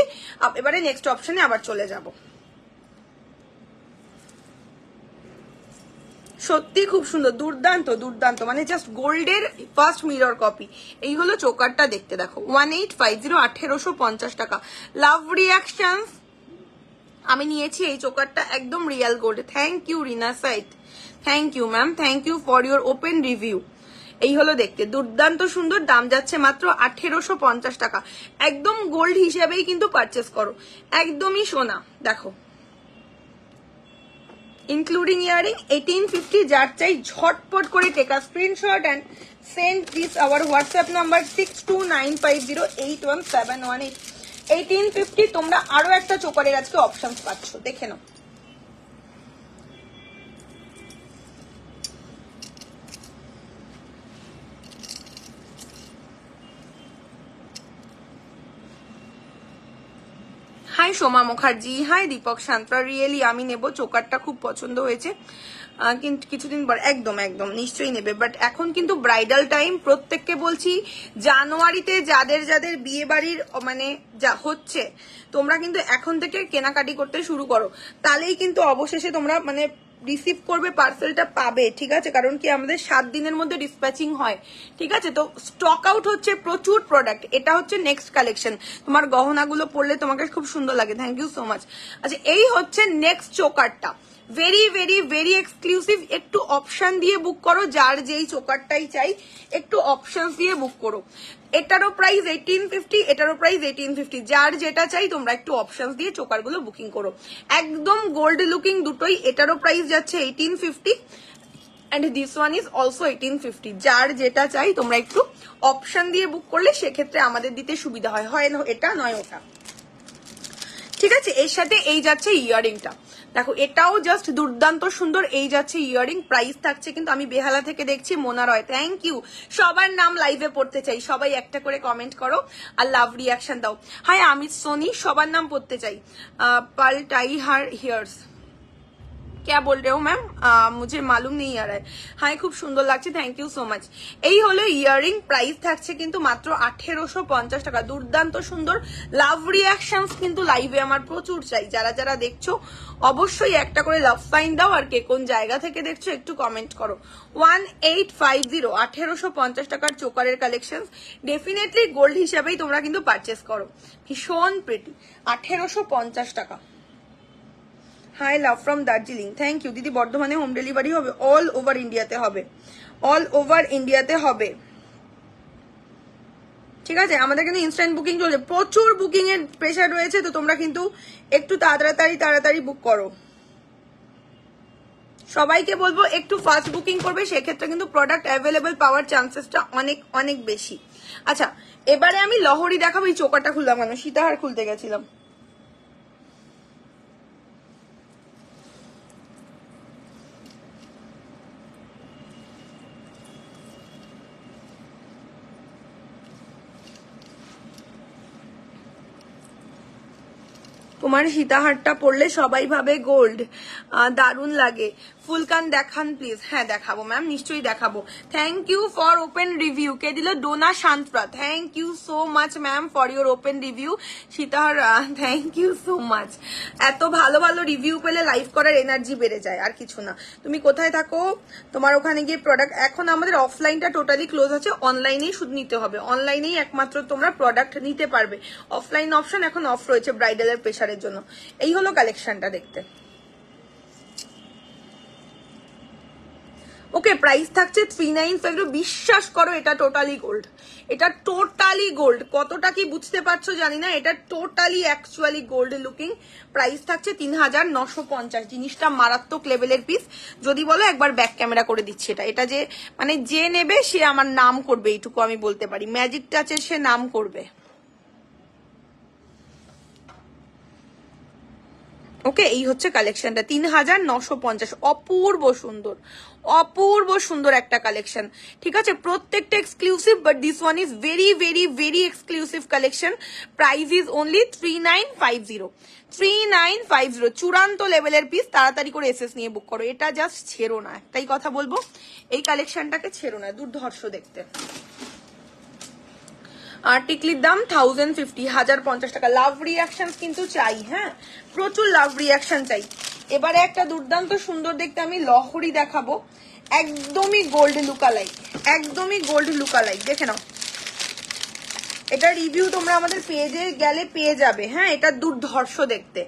এবারে নেক্সট অপশনে আবার চলে যাব। সত্যি খুব সুন্দর, দুর্দান্ত দুর্দান্ত, মানে জাস্ট গোল্ডের ফার্স্ট মিরর কপি। এই হলো চোকারটা দেখতে, দেখো 1850, 1850 টাকা। লাভ রিয়াকশন আমি নিয়েছি এই চোকারটা, একদম real gold. Thank you Rina সাইট, thank you ma'am, thank you for your open review. এই হলো দেখতে, দুর্দান্ত সুন্দর। দাম যাচ্ছে মাত্র 1850 টাকা। একদম গোল্ড হিসেবেই কিন্তু পারচেস করো, একদমই সোনা। দেখো, ইনক্লুডিং ইয়ারিং 1850। যার চাই ঝটপট করে take a screenshot and send this our WhatsApp number 6295081718। 1850। তোমরা আরো একটা চোকারের আজকে অপশন পাচ্ছ, দেখে নাও। Hi Soma Mukherjee, hi Dipak Santra, really আমি নেব, চোকারটা খুব পছন্দ হয়েছে, কিন্তু কিছুদিন পর একদম একদম নিশ্চয়ই নেবে। বাট এখন কিন্তু ব্রাইডাল টাইম, প্রত্যেককে বলছি জানুয়ারিতে যাদের যাদের বিয়ে বাড়ির মানে যা হচ্ছে, তোমরা কিন্তু এখন থেকে কেনাকাটি করতে শুরু করো, তাহলেই কিন্তু অবশেষে তোমরা মানে রিসিভ করবে, পার্সেলটা পাবে, ঠিক আছে। কারণ কি আমাদের 7 দিনের মধ্যে ডিসপ্যাচিং হয়, ঠিক আছে। তো স্টক আউট হচ্ছে প্রচুর প্রোডাক্ট। এটা হচ্ছে নেক্সট কালেকশন, তোমার গহনাগুলো পরলে তোমাকে খুব সুন্দর লাগে, থ্যাংক ইউ সো মাচ। আচ্ছা, এই হচ্ছে নেক্সট চোকারটা, ভেরি ভেরি ভেরি এক্সক্লুসিভ। একটু অপশন দিয়ে বুক করো, যার যেই চোকারটাই চাই একটু অপশন দিয়ে বুক করো। এটারও প্রাইস 1850, এটারও প্রাইস 1850। যার যেটা চাই তোমরা একটু অপশন দিয়ে চোকারগুলো বুকিং করো, একদম গোল্ড লুকিং দুটোই। এটারও প্রাইস যাচ্ছে 1850 and this one is also 1850। যার যেটা চাই তোমরা একটু অপশন দিয়ে বুক করলে সেক্ষেত্রে আমাদের দিতে সুবিধা হয়, হয় এটা নয় ওটা। ঠিক আছে, এর সাথে এই যাচ্ছে ইয়াররিংটা, দেখো এটাও জাস্ট দুর্দান্ত সুন্দর। এই যাচ্ছে ইয়াররিং, প্রাইস থাকছে কিন্তু, আমি বেহালা থেকে দেখছি মোনা রয়, থ্যাংক ইউ। সবার নাম লাইভে পড়তে চাই, সবাই একটা করে কমেন্ট করো আর লাভ রিয়াকশন দাও। হাই अमित सोनी, সবার নাম পড়তে চাই। পাল্টাই হার হিয়ার্স, क्या बोल रहे हो मैम? मुझे मालूम नहीं आ रहा है। হাই, খুব সুন্দর লাগছে, থ্যাংক ইউ সো মাচ। এই হলো ইয়াররিং, প্রাইস থাকছে কিন্তু মাত্র 1850 টাকা, দুর্দান্ত সুন্দর। লাভ রিয়াকশনস কিন্তু লাইভে আমার প্রচুর চাই, যারা যারা দেখছো অবশ্যই একটা করে লাভ সাইন দাও, আর কে কোন জায়গা থেকে দেখছো একটু কমেন্ট করো। 1850, 1850 টাকার চোকারের কালেকশন, ডেফিনেটলি গোল্ড হিসাবেই তোমরা কিন্তু পারচেস করো, ভীষণ প্রিটি। 1850 টাকা। Hi love from Darjeeling, thank you দিদি। বর্ধমানে হোম ডেলিভারি হবে? অল ওভার ইন্ডিয়াতে হবে, অল ওভার ইন্ডিয়াতে হবে। ঠিক আছে, আমাদের কিন্তু ইনস্ট্যান্ট বুকিং চলছে, প্রচুর বুকিং এর প্রেসার রয়েছে, তো তোমরা কিন্তু একটু তাড়াতাড়ি বুক করো। সবাইকে বলবো একটু ফাস্ট বুকিং করবে, সেক্ষেত্রে কিন্তু প্রোডাক্ট অ্যাভেলেবেল পাওয়ার চান্সেসটা অনেক অনেক বেশি। আচ্ছা, এবারে আমি লহরি দেখাবো। এই চোকাটা খুললাম কেন? সীতাহার খুলতে গেছিলাম। তোমার সীতাহারটা পরলে সবাই ভাবে গোল্ড, দারুণ লাগে। ফুলকান দেখান প্লিজ। হ্যাঁ দেখাবো ম্যাম, নিশ্চয়ই দেখাবো। Thank you for open review. কে দিল? Dona Santra, thank you so much ma'am for your open review. সীতাহার, থ্যাংক ইউ সো মাচ। এত ভালো ভালো রিভিউ পেলে লাইভ করার এনার্জি বেড়ে যায়, আর কিছু না। তুমি কোথায় থাকো? তোমার ওখানে গিয়ে প্রোডাক্ট, এখন আমাদের অফলাইনটা টোটালি ক্লোজ আছে, অনলাইনেই শুধু নিতে হবে, অনলাইনেই একমাত্র তোমরা প্রোডাক্ট নিতে পারবে। অফলাইন অপশন এখন অফ রয়েছে ব্রাইডালের প্রেসারের জন্য। এই হলো কালেকশনটা দেখতে। ওকে, প্রাইস থাকছে 395। বিশ্বাস করো এটা টোটালি গোল্ড, এটা টোটালি গোল্ড। কতটা কি বুঝতে পারছো জানি না, এটা totally actually gold looking. Price থাকছে 3950। জিনিসটা মারাত্মক লেভেলের পিস। যদি বলো একবার ব্যাক ক্যামেরা করে দিচ্ছি এটা, এটা যে মানে যে নেবে সে আমার নাম করবে, এইটুকু আমি বলতে পারি। ম্যাজিক টাচের সে নাম করবে। ওকে, এই হচ্ছে কালেকশনটা 3950। অপূর্ব সুন্দর, অপূর্ব সুন্দর একটা কালেকশন। ঠিক আছে, প্রত্যেকটা exclusive, but this one is very very very exclusive collection. Price is only 3950। 3950 চূড়ান্ত লেভেলের পিস। তাড়াতাড়ি করে এসএস নিয়ে বুক করো, এটা জাস্ট ছেড়ো না, একটাই কথা বলবো, এই কালেকশনটাকে ছেড়ো না, দুর্ধর্ষ দেখতে। আর টিকলির দাম 1050, 1050 টাকা। লাভ রিয়াকশন কিন্তু চাই, হ্যাঁ প্রচুর লাভ রিয়াকশন চাই। এবারে একটা দুর্দান্ত সুন্দর দেখতে আমি লহরি দেখাবো, একদমই গোল্ড লুকালাইক, একদমই গোল্ড লুকালাইক। দেখে নাও, এটা রিভিউ তোমরা আমাদের পেজে গেলে পেয়ে যাবে। হ্যাঁ, এটা দুর্ধর্ষ দেখতে,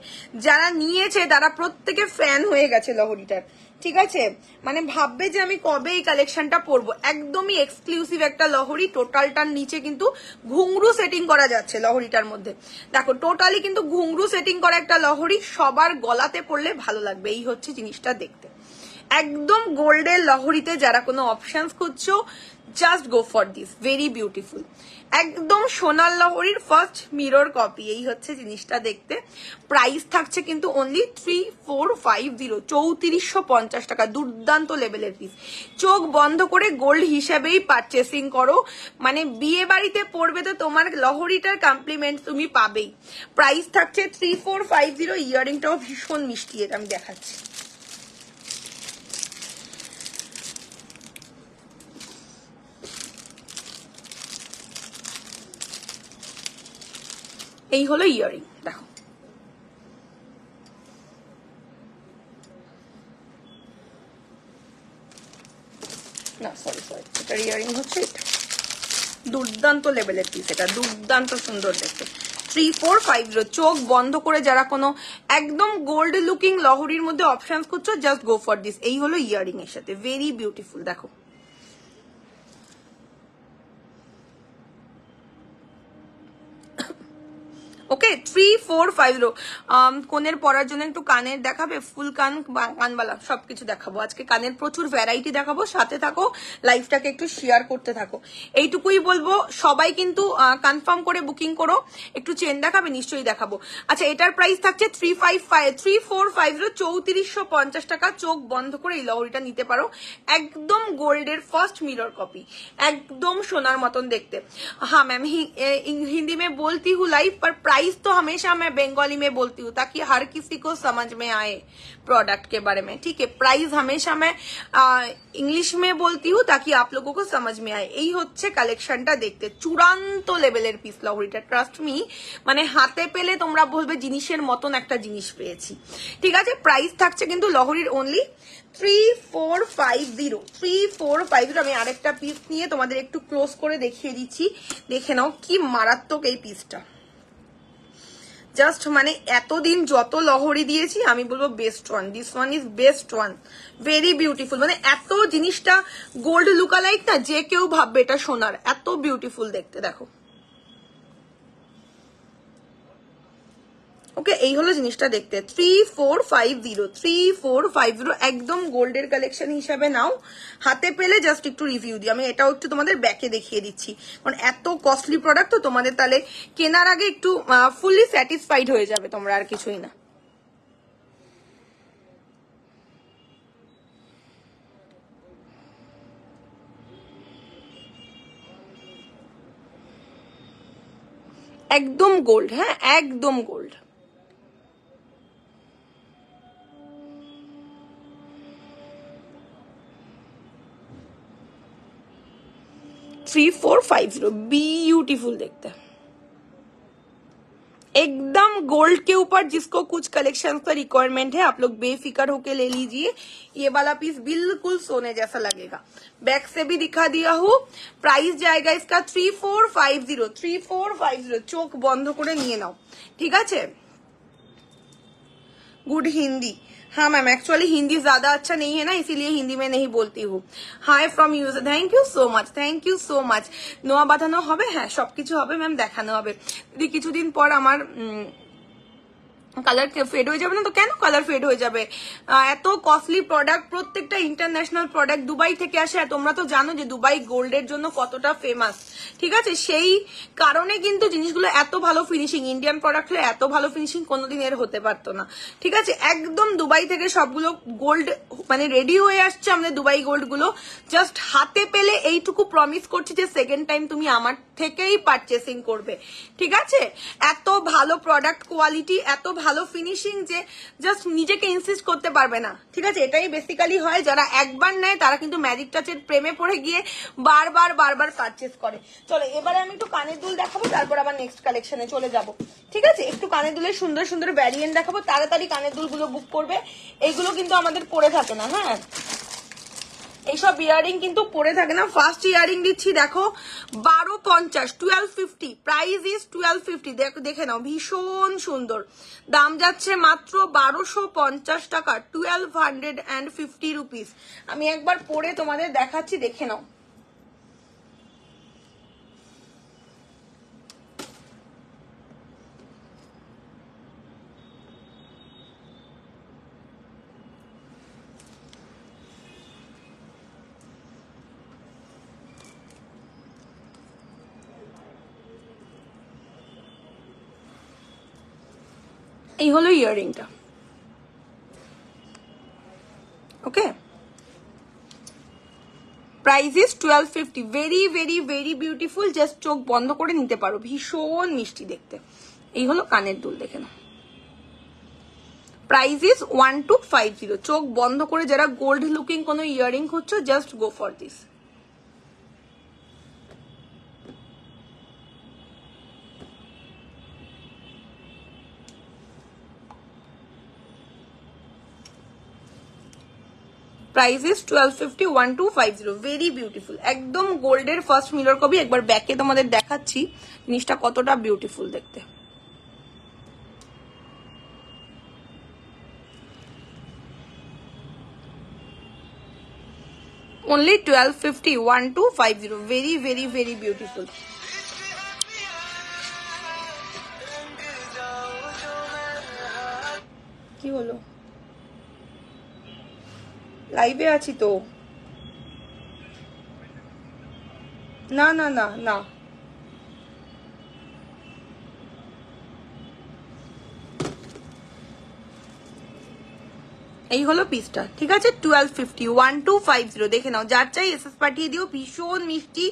যারা নিয়েছে তারা প্রত্যেকে ফ্যান হয়ে গেছে লহরিটার। ঠিক আছে, মানে ভাববে যে আমি কবে এই কালেকশনটা পরবো। একদমই এক্সক্লুসিভ একটা লহরি, টোটালটার নিচে কিন্তু ঘুংরু সেটিং করা যাচ্ছে লহরিটার মধ্যে। দেখো টোটালি কিন্তু ঘুংরু সেটিং করা একটা লহরি, সবার গলাতে পড়লে ভালো লাগবে। এই হচ্ছে জিনিসটা দেখতে, একদম গোল্ডের লহরিতে যারা কোনো অপশনস খুঁজছো, just go for this, very beautiful. একদম সোনার লহরির ফার্স্ট মিরর কপি। এই হচ্ছে জিনিসটা দেখতে। প্রাইস থাকছে কিন্তু অনলি 3450, 3450 টাকা। দুর্দান্ত লেভেলের পিস। চোখ বন্ধ করে গোল্ড হিসেবেই পারচেসিং করো, মানে বিয়ে বাড়িতে পড়বে তো তোমার লহরিটার কমপ্লিমেন্ট তুমি পাবেই। প্রাইস থাকছে 3450। ইয়ারিংটাও ভীষণ মিষ্টি, এটা আমি দেখাচ্ছি। এই হলো ইয়ারিং, দেখো না সরি, এটার ইয়ারিং হচ্ছে এটা। দুর্দান্ত লেভেলের পিস, এটা দুর্দান্ত সুন্দর দেখতে। 3450। চোখ বন্ধ করে যারা কোনো একদম গোল্ড লুকিং লহরির মধ্যে অপশন করছো, জাস্ট গো ফর দিস। এই হলো ইয়ারিং এর সাথে, ভেরি বিউটিফুল। দেখো ওকে 3450। কোনের পরার জন্য একটু কানের দেখাবে, ফুল কান কানবালা সবকিছু দেখাবো আজকে, কানের প্রচুর ভ্যারাইটি দেখাবো, সাথে থাকো, লাইফটাকে একটু শেয়ার করতে থাকো, এইটুকুই বলবো। সবাই কিন্তু কনফার্ম করে বুকিং করো। একটু চেন দেখাবে, নিশ্চয়ই দেখাবো। আচ্ছা, এটার প্রাইস থাকছে 3450, 3450 টাকা। চোখ বন্ধ করে এই লহরিটা নিতে পারো, একদম গোল্ডের ফার্স্ট মিরর কপি, একদম সোনার মতন দেখতে। हाँ मैम, हिंदी में बोलती हूँ लाइव, पर प्राइस तो हमेशा मैं बंगाली में बोलती हूँ ताकि हर किसी को समझ में आए प्रोडक्ट के बारे में, ठीक है। प्राइस हमेशा मैं इंग्लिश में बोलती हूँ ताकि आप लोगों को समझ में आए। এই হচ্ছে কালেকশনটা দেখতে, চূড়ান্ত লেভেলের পিস লহরিটা, ট্রাস্ট মি, মানে হাতে পেলে তোমরা বলবে জিনিসের মতন একটা জিনিস পেয়েছি, ঠিক আছে। প্রাইস থাকছে কিন্তু লহরির অনলি 3450। আমি আরেকটা পিস নিয়ে তোমাদের একটু ক্লোজ করে দেখিয়ে দিচ্ছি, দেখে নাও কি মারাত্মক এই পিসটা। জাস্ট মানে এতদিন যত লহরি দিয়েছি আমি বলবো best one, this one is best one, very beautiful. মানে এত জিনিসটা গোল্ড লুকালাইক না, যে কেউ ভাববে এটা সোনার, এত বিউটিফুল দেখতে, দেখো। ওকে, এই হলো জিনিসটা দেখতে, 3450, একদম গোল্ডের কালেকশন হিসাবে নাও, হাতে পেলে জাস্ট একটু রিভিউ দিও। আমি এটাও একটু তোমাদের ব্যাকে দেখিয়ে দিচ্ছি, কারণ এত কস্টলি প্রোডাক্ট তো তোমাদের তাহলে কেনার আগে একটু ফুললি স্যাটিসফাইড হয়ে যাবে তোমরা, আর কিছুই না। একদম গোল্ড, হ্যাঁ একদম গোল্ড। थ्री 3450, ब्यूटीफुल देखते हैं, एकदम गोल्ड के ऊपर। जिसको कुछ कलेक्शन का रिक्वायरमेंट है आप लोग बेफिक्र होके ले लीजिए, ये वाला पीस बिल्कुल सोने जैसा लगेगा। बैक से भी दिखा दिया हूँ, प्राइस जाएगा इसका 3450। चोख बंद करे निये नाओ, ठीक है। गुड हिंदी, हाँ मैम, एक्चुअली हिंदी ज्यादा अच्छा नहीं है ना, इसीलिए हिंदी में नहीं बोलती हूँ। हाय from user, thank you so much, thank you so much. নোয়া বাঁধানো হবে, হ্যাঁ সবকিছু হবে ম্যাম, দেখানো হবে। যদি কিছুদিন পর আমার কালার ফেড হয়ে যাবে না তো, কেন কালার ফেড হয়ে যাবে? এত কস্টলি প্রোডাক্ট, প্রত্যেকটা ইন্টারন্যাশনাল প্রোডাক্ট দুবাই থেকে আসে, আর তোমরা তো জানো যে দুবাই গোল্ডের জন্য কতটা ফেমাস, ঠিক আছে। সেই কারণে কিন্তু জিনিসগুলো এত ভালো ফিনিশিং, ইন্ডিয়ান প্রোডাক্ট হলে এত ভালো ফিনিশিং কোনোদিন এর হতে পারতো না, ঠিক আছে। একদম দুবাই থেকে সবগুলো গোল্ড মানে রেডি হয়ে আসছে আমাদের দুবাই গোল্ড গুলো, জাস্ট হাতে পেলে এইটুকু প্রমিস করছি যে সেকেন্ড টাইম তুমি আমার থেকেই পারচেসিং করবে, ঠিক আছে। এত ভালো প্রোডাক্ট কোয়ালিটি, এত ভালো ফিনিশিং যে জাস্ট নিজেকে ইনসিস্ট করতে পারবে না, ঠিক আছে। এটাই বেসিক্যালি হয়, যারা একবার নেয় তারা কিন্তু ম্যাজিক টাচের প্রেমে পড়ে গিয়ে বারবার পারচেস করে। চলো এবারে আমি একটু কানের দুল দেখাবো, তারপর আবার নেক্সট কালেকশনে চলে যাব, ঠিক আছে। একটু কানের দুলের সুন্দর সুন্দর ভ্যারিয়েন্ট দেখাবো, তাড়াতাড়ি কানের দুলগুলো বুক করবে। এইগুলো কিন্তু আমাদের পরে থাকে না, হ্যাঁ এইসব ইয়ারিং কিন্তু পরে থাকে না। ফার্স্ট ইয়ারিং দিচ্ছি দেখো 1250, 1250, প্রাইস ইজ 1250। দেখে নাও, ভীষণ সুন্দর, দাম যাচ্ছে মাত্র 1250 টাকা, 1250 রুপিস। আমি একবার পরে তোমাদের দেখাচ্ছি, দেখে নাও। এই হলো ইয়াররিংটা, okay. Price is 1250, very very very beautiful, just চোখ বন্ধ করে নিতে পারো, ভীষণ মিষ্টি দেখতে। এই হলো কানের দুল, দেখে নাও। প্রাইস ইজ 1250, চোখ বন্ধ করে যারা গোল্ড লুকিং কোনো ইয়াররিং খুঁজছো, just go for this. Price is 1250, 1250, very beautiful, একদম গোল্ডের ফার্স্ট মিরর কপি। একবার ব্যাকে তোমাদের দেখাচ্ছি জিনিসটা কতটা বিউটিফুল দেখতে। only 1250, 1250, very very very beautiful। কি হলো? লাইভে আছি তো। না না না না, এই হলো পিসটা, ঠিক আছে? 1250, 1250 দেখে নাও, যার চাই এসএস পাঠিয়ে দিও। ভীষণ মিষ্টি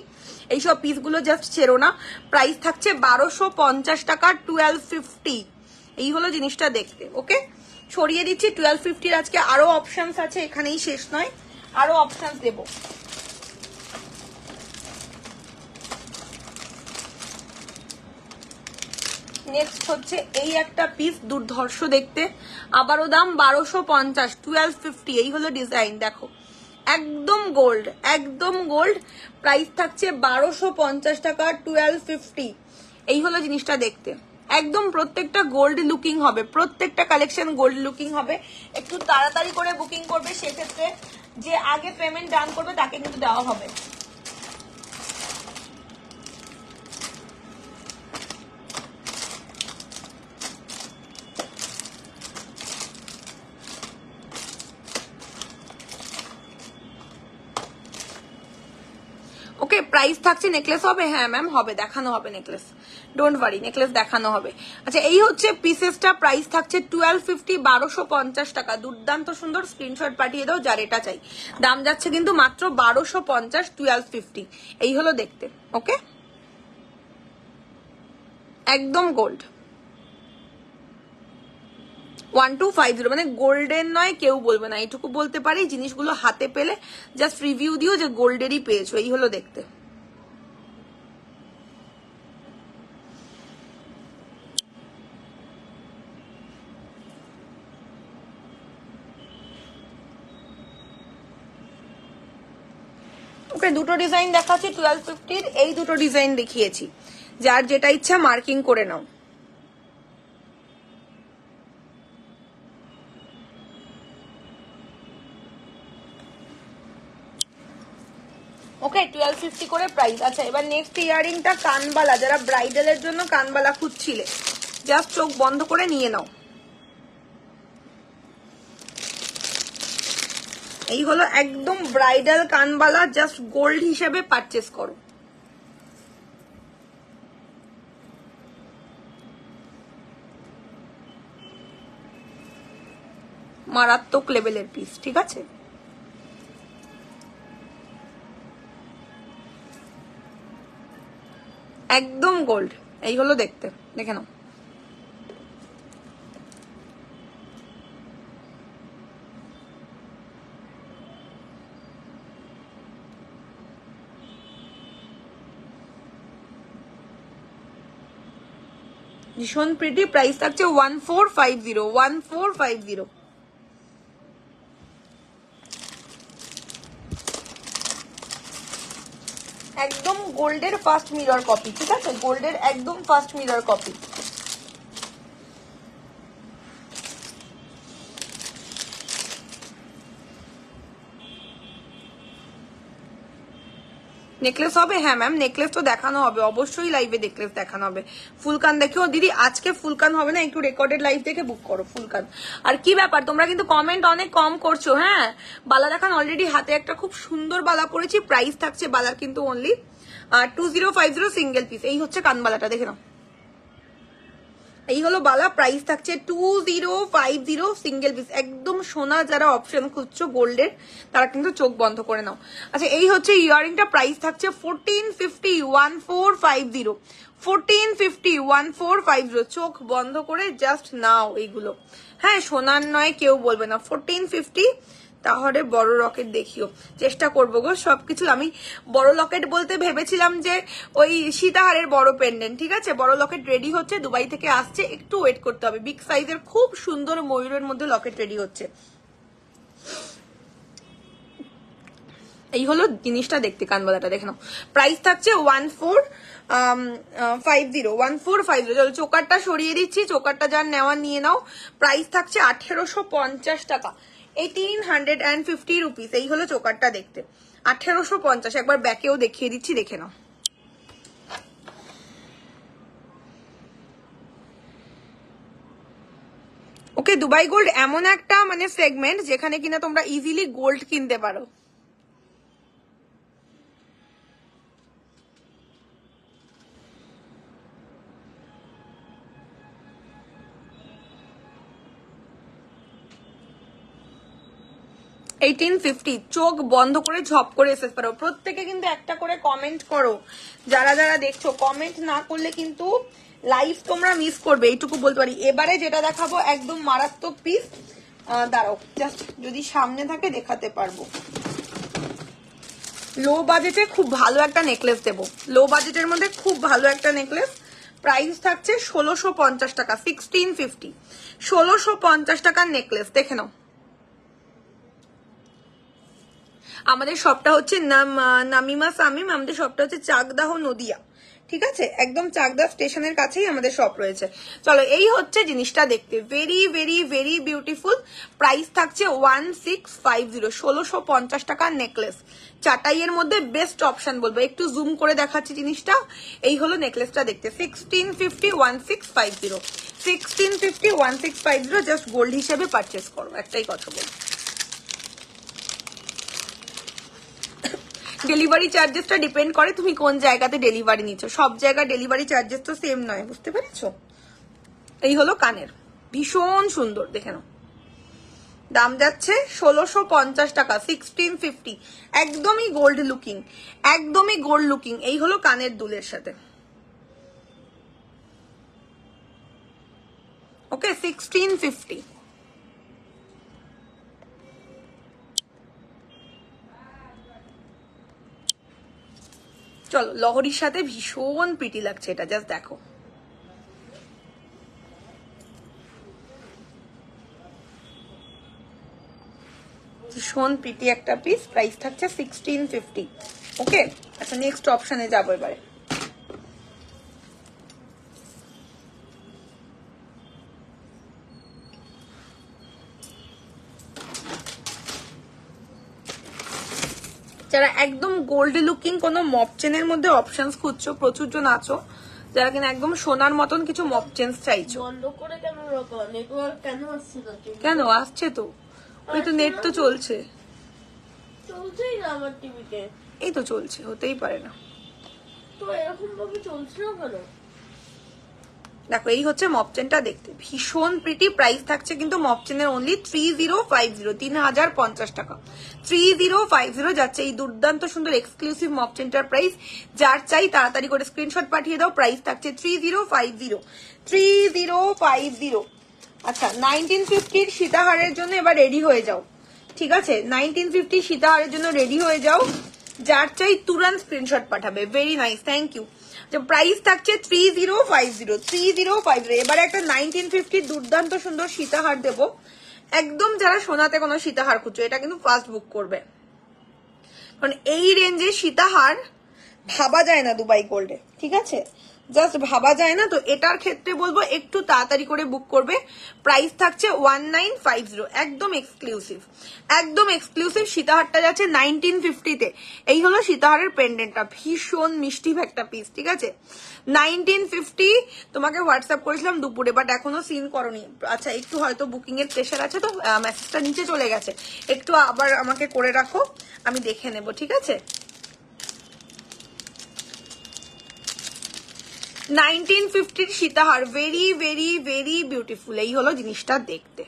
এইসব পিসগুলো, জাস্ট ছেড়ো না। প্রাইস থাকছে 1250 টাকা, 1250। এই হলো জিনিসটা দেখতে, ওকে? সরিয়ে দিচ্ছি 1250। আজকে আরো অপশনস আছে, এখানেই শেষ নয়, আরো অপশনস দেবো। নেক্সট হচ্ছে এই একটা পিস, দুর্ধর্ষ দেখতে, আবারও দাম 1250, 1250। এই হলো ডিজাইন, দেখো একদম গোল্ড, একদম গোল্ড। প্রাইস থাকছে 1250 টাকা, 1250। এই হলো জিনিসটা দেখতে, একদম প্রত্যেকটা গোল্ড লুকিং হবে, প্রত্যেকটা কালেকশন গোল্ড লুকিং হবে। একটু তাড়াতাড়ি করে বুকিং করবে, সেক্ষেত্রে যে আগে পেমেন্ট ডান করবে তাকে কিন্তু দেওয়া হবে। ওকে, প্রাইস থাকছে, নেকলেস হবে? হ্যাঁ ম্যাম হবে, দেখানো হবে নেকলেস, ডোন্ট ওয়ারি, নেকলেস দেখানো হবে। আচ্ছা, এই হচ্ছে পিসেসটা, প্রাইস থাকছে 1250, 1250 টাকা। দুর্দান্ত সুন্দর, স্ক্রিনশট পাঠিয়ে দাও যার এটা চাই। দাম যাচ্ছে কিন্তু মাত্র 1250, 1250। এই হলো দেখতে, ওকে? একদম গোল্ড, 1250, মানে গোল্ডের নয় কেউ বলবে না, এইটুকু বলতে পারি। জিনিসগুলো হাতে পেলে জাস্ট রিভিউ দিও যে গোল্ডেরই পেয়েছো। এই হলো দেখতে, ওকে? দুটো ডিজাইন দেখাচ্ছি 1250, এই দুটো ডিজাইন দেখিয়েছি, যার যেটা ইচ্ছা মার্কিং করে নাও। ওকে, 1250 করে প্রাইস। আচ্ছা, এবার নেক্সট ইয়ারিংটা কানবালা, যারা ব্রাইডালের জন্য কানবালা খুঁজছিলে, জাস্ট চোখ বন্ধ করে নিয়ে নাও। এই হলো একদম ব্রাইডাল কানবালা, জাস্ট গোল্ড হিসেবে পারচেস করো। মারাত্মক লেভেলের পিস, ঠিক আছে? একদম গোল্ড। এই হলো দেখতে, দেখে নাও। ভীষণ প্রিটি, প্রাইস থাকছে 1450, 1450। একদম গোল্ডের ফার্স্ট মিরর কপি, ঠিক আছে? গোল্ডের একদম ফার্স্ট মিরর কপি। নেকলেস হবে? হ্যাঁ ম্যাম, নেকলেস তো দেখানো হবে, অবশ্যই লাইভে নেকলেস দেখানো হবে। ফুলকান দেখেও দিদি, আজকে ফুলকান হবে না, একটু রেকর্ডেড লাইভ দেখে বুক করো ফুলকান। আর কি ব্যাপার, তোমরা কিন্তু কমেন্ট অনেক কম করছো। হ্যাঁ, বালা দেখান, অলরেডি হাতে একটা খুব সুন্দর বালা পরেছি, প্রাইস থাকছে বালার কিন্তু অনলি 2050 সিঙ্গেল পিস। এই হচ্ছে কানবালাটা, দেখে নাও। এই হলো বালা, প্রাইস থাকছে 2050 সিঙ্গেল পিস। একদম সোনা, যারা অপশন খুঁজছো গোল্ডের, তারা কিন্তু চোখ বন্ধ করে নাও। আচ্ছা, এই হচ্ছে ইয়ারিংটা, প্রাইস থাকছে 1450, 1450, 1450, 1450। চোখ বন্ধ করে জাস্ট নাও এইগুলো। হ্যাঁ, সোনার নয় কেউ বলবে না, 1450। তাহলে বড় লকেট দেখিও, চেষ্টা করবো গো সবকিছু। আমি বড় লকেট বলতে ভেবেছিলাম যে ওই সীতাহারের বড় পেন্ডেন্ট, ঠিক আছে? বড় লকেট রেডি হচ্ছে, দুবাই থেকে আসছে, একটু ওয়েট করতে হবে। বিগ সাইজের খুব সুন্দর ময়ূরের মধ্যে লকেট রেডি হচ্ছে। এই হলো জিনিসটা দেখতে, কানবালাটা দেখে নাও। প্রাইস থাকছে 1450, 1450। চলো চোকারটা সরিয়ে দিচ্ছি, চোকারটা যার নেওয়া নিয়ে নাও। প্রাইস থাকছে 1850 টাকা, 1850 রুপিস। এই হলো চোকারটা দেখতে, 1850। একবার ব্যাকেও দেখিয়ে দিচ্ছি, দেখে নাও। ওকে, দুবাই গোল্ড এমন একটা মানে সেগমেন্ট যেখানে কিনা তোমরা ইজিলি গোল্ড কিনতে পারো। চোখ বন্ধ করে ঝপ করে এসে পারো। প্রত্যেকে কিন্তু একটা করে কমেন্ট করো, যারা যারা দেখছো। কমেন্ট না করলে কিন্তু লাইভ তোমরা মিস করবে, এইটুকু বলতে পারি। এবারে যেটা দেখাবো একদম মারাত্মক পিস। দাঁড়াও, জাস্ট যদি সামনে থাকে দেখাতে পারবো। লো বাজেটে খুব ভালো একটা নেকলেস দেবো, লো বাজেটের মধ্যে খুব ভালো একটা নেকলেস। প্রাইস থাকছে 1650 টাকা, 1650, 1650 টাকার নেকলেস। দেখে নাও। আমাদের শপটা হচ্ছে নামিমা সামিম, আমাদের শপটা হচ্ছে চাকদাহ নদিয়া, ঠিক আছে? একদম চাকদা স্টেশনের কাছেই আমাদের শপ রয়েছে। চলো, এই হচ্ছে জিনিসটা দেখতে, very very very beautiful. Price থাকছে 1650, 1650 টাকার নেকলেস। চাটাইয়ের মধ্যে বেস্ট অপশন বলবো। একটু জুম করে দেখাচ্ছি জিনিসটা। এই হলো নেকলেসটা দেখতে, 1650, 1650, 1650, 1650। জাস্ট গোল্ড হিসেবে পারচেস করো, একটাই কথা বলবো। ডেলিভারি চার্জেসটা ডিপেন্ড করে তুমি কোন জায়গাতে ডেলিভারি নিচ্ছ। সব জায়গায় ডেলিভারি চার্জেস তো সেম নয়, বুঝতে পেরেছো? এই হলো কানের, ভীষণ সুন্দর, দেখে নাও। দাম যাচ্ছে 1650 টাকা, 1650। একদমই গোল্ড লুকিং, একদমই গোল্ড লুকিং। এই হলো কানের দুলের সাথে। ওকে, 1650। চলো, লহরির সাথে ভীষণ প্রিটি লাগছে এটা, জাস্ট দেখো। ভীষণ প্রিটি একটা পিস। প্রাইস থাকছে 1650। ওকে, আচ্ছা নেক্সট অপশনে যাবো এবারে। যারা একদম গোল্ড লুকিং কোনো মপ চেনের মধ্যে অপশনস খুঁজছো, প্রচুর জন আছো যারা কিনা একদম সোনার মতন কিছু মপ চেন চাইছো। বন্ধ করে কেন রাখো? নেটওয়ার্ক কেন আসছে না? কেন আসছে তো, ওই তো নেট তো চলছে। চলছেই না আমার টিভিতে। এই তো চলছে, হতেই পারে না। তো এরকম ভাবে চলছে না কেন? দেখো, এই হচ্ছে মপ চেনটা দেখতে, ভীষণ প্রিটি। প্রাইস থাকছে কিন্তু মপ চেনের অনলি 3050, 3050 টাকা, 3050 যাচ্ছে এই দুর্দান্ত সুন্দর এক্সক্লুসিভ মপ চেনটার প্রাইস। যার চাই তাড়াতাড়ি করে স্ক্রিনশট পাঠিয়ে দাও। প্রাইস থাকছে 3050, 3050। আচ্ছা, 1950 সীতাহারের জন্য এবার রেডি হয়ে যাও, ঠিক আছে? 1950 সীতাহারের জন্য রেডি হয়ে যাও। যার চাই তুরন্ত স্ক্রিনশট পাঠাবে। Very nice, thank you. Price থাকছে 3050, 3050। এবারে একটা 1950 দুর্দান্ত সুন্দর সীতাহার দেবো। একদম যারা সোনাতে কোনো সীতাহার খুঁজছো, এটা কিন্তু ফার্স্ট বুক করবে, কারণ এই রেঞ্জে সীতাহার ভাবা যায় না দুবাই গোল্ডে, ঠিক আছে? জাস্ট ভাবা যায় না। তো এটার ক্ষেত্রে বলবো একটু তাড়াতাড়ি করে বুক করবে। প্রাইস থাকছে 1950, একদম এক্সক্লুসিভ, একদম এক্সক্লুসিভ। সীতাহারটা যাচ্ছে 1950-তে। এই হলো সীতাহারের পেন্ডেন্টটা, ভীষণ মিষ্টি একটা পিস, ঠিক আছে? 1950 তোমাকে হোয়াটসঅ্যাপ করেছিলাম দুপুরে, বাট এখনো সিন করনি। আচ্ছা, একটু হয়তো বুকিং এর প্রেশার আছে, তো মেসেজটা নিচে চলে গেছে। একটু আবার আমাকে করে রাখো, আমি দেখে নেব, ঠিক আছে? 1950 সীতাহার, ভেরি ভেরি ভেরি বিউটিফুল। এই হলো জিনিসটা দেখতে।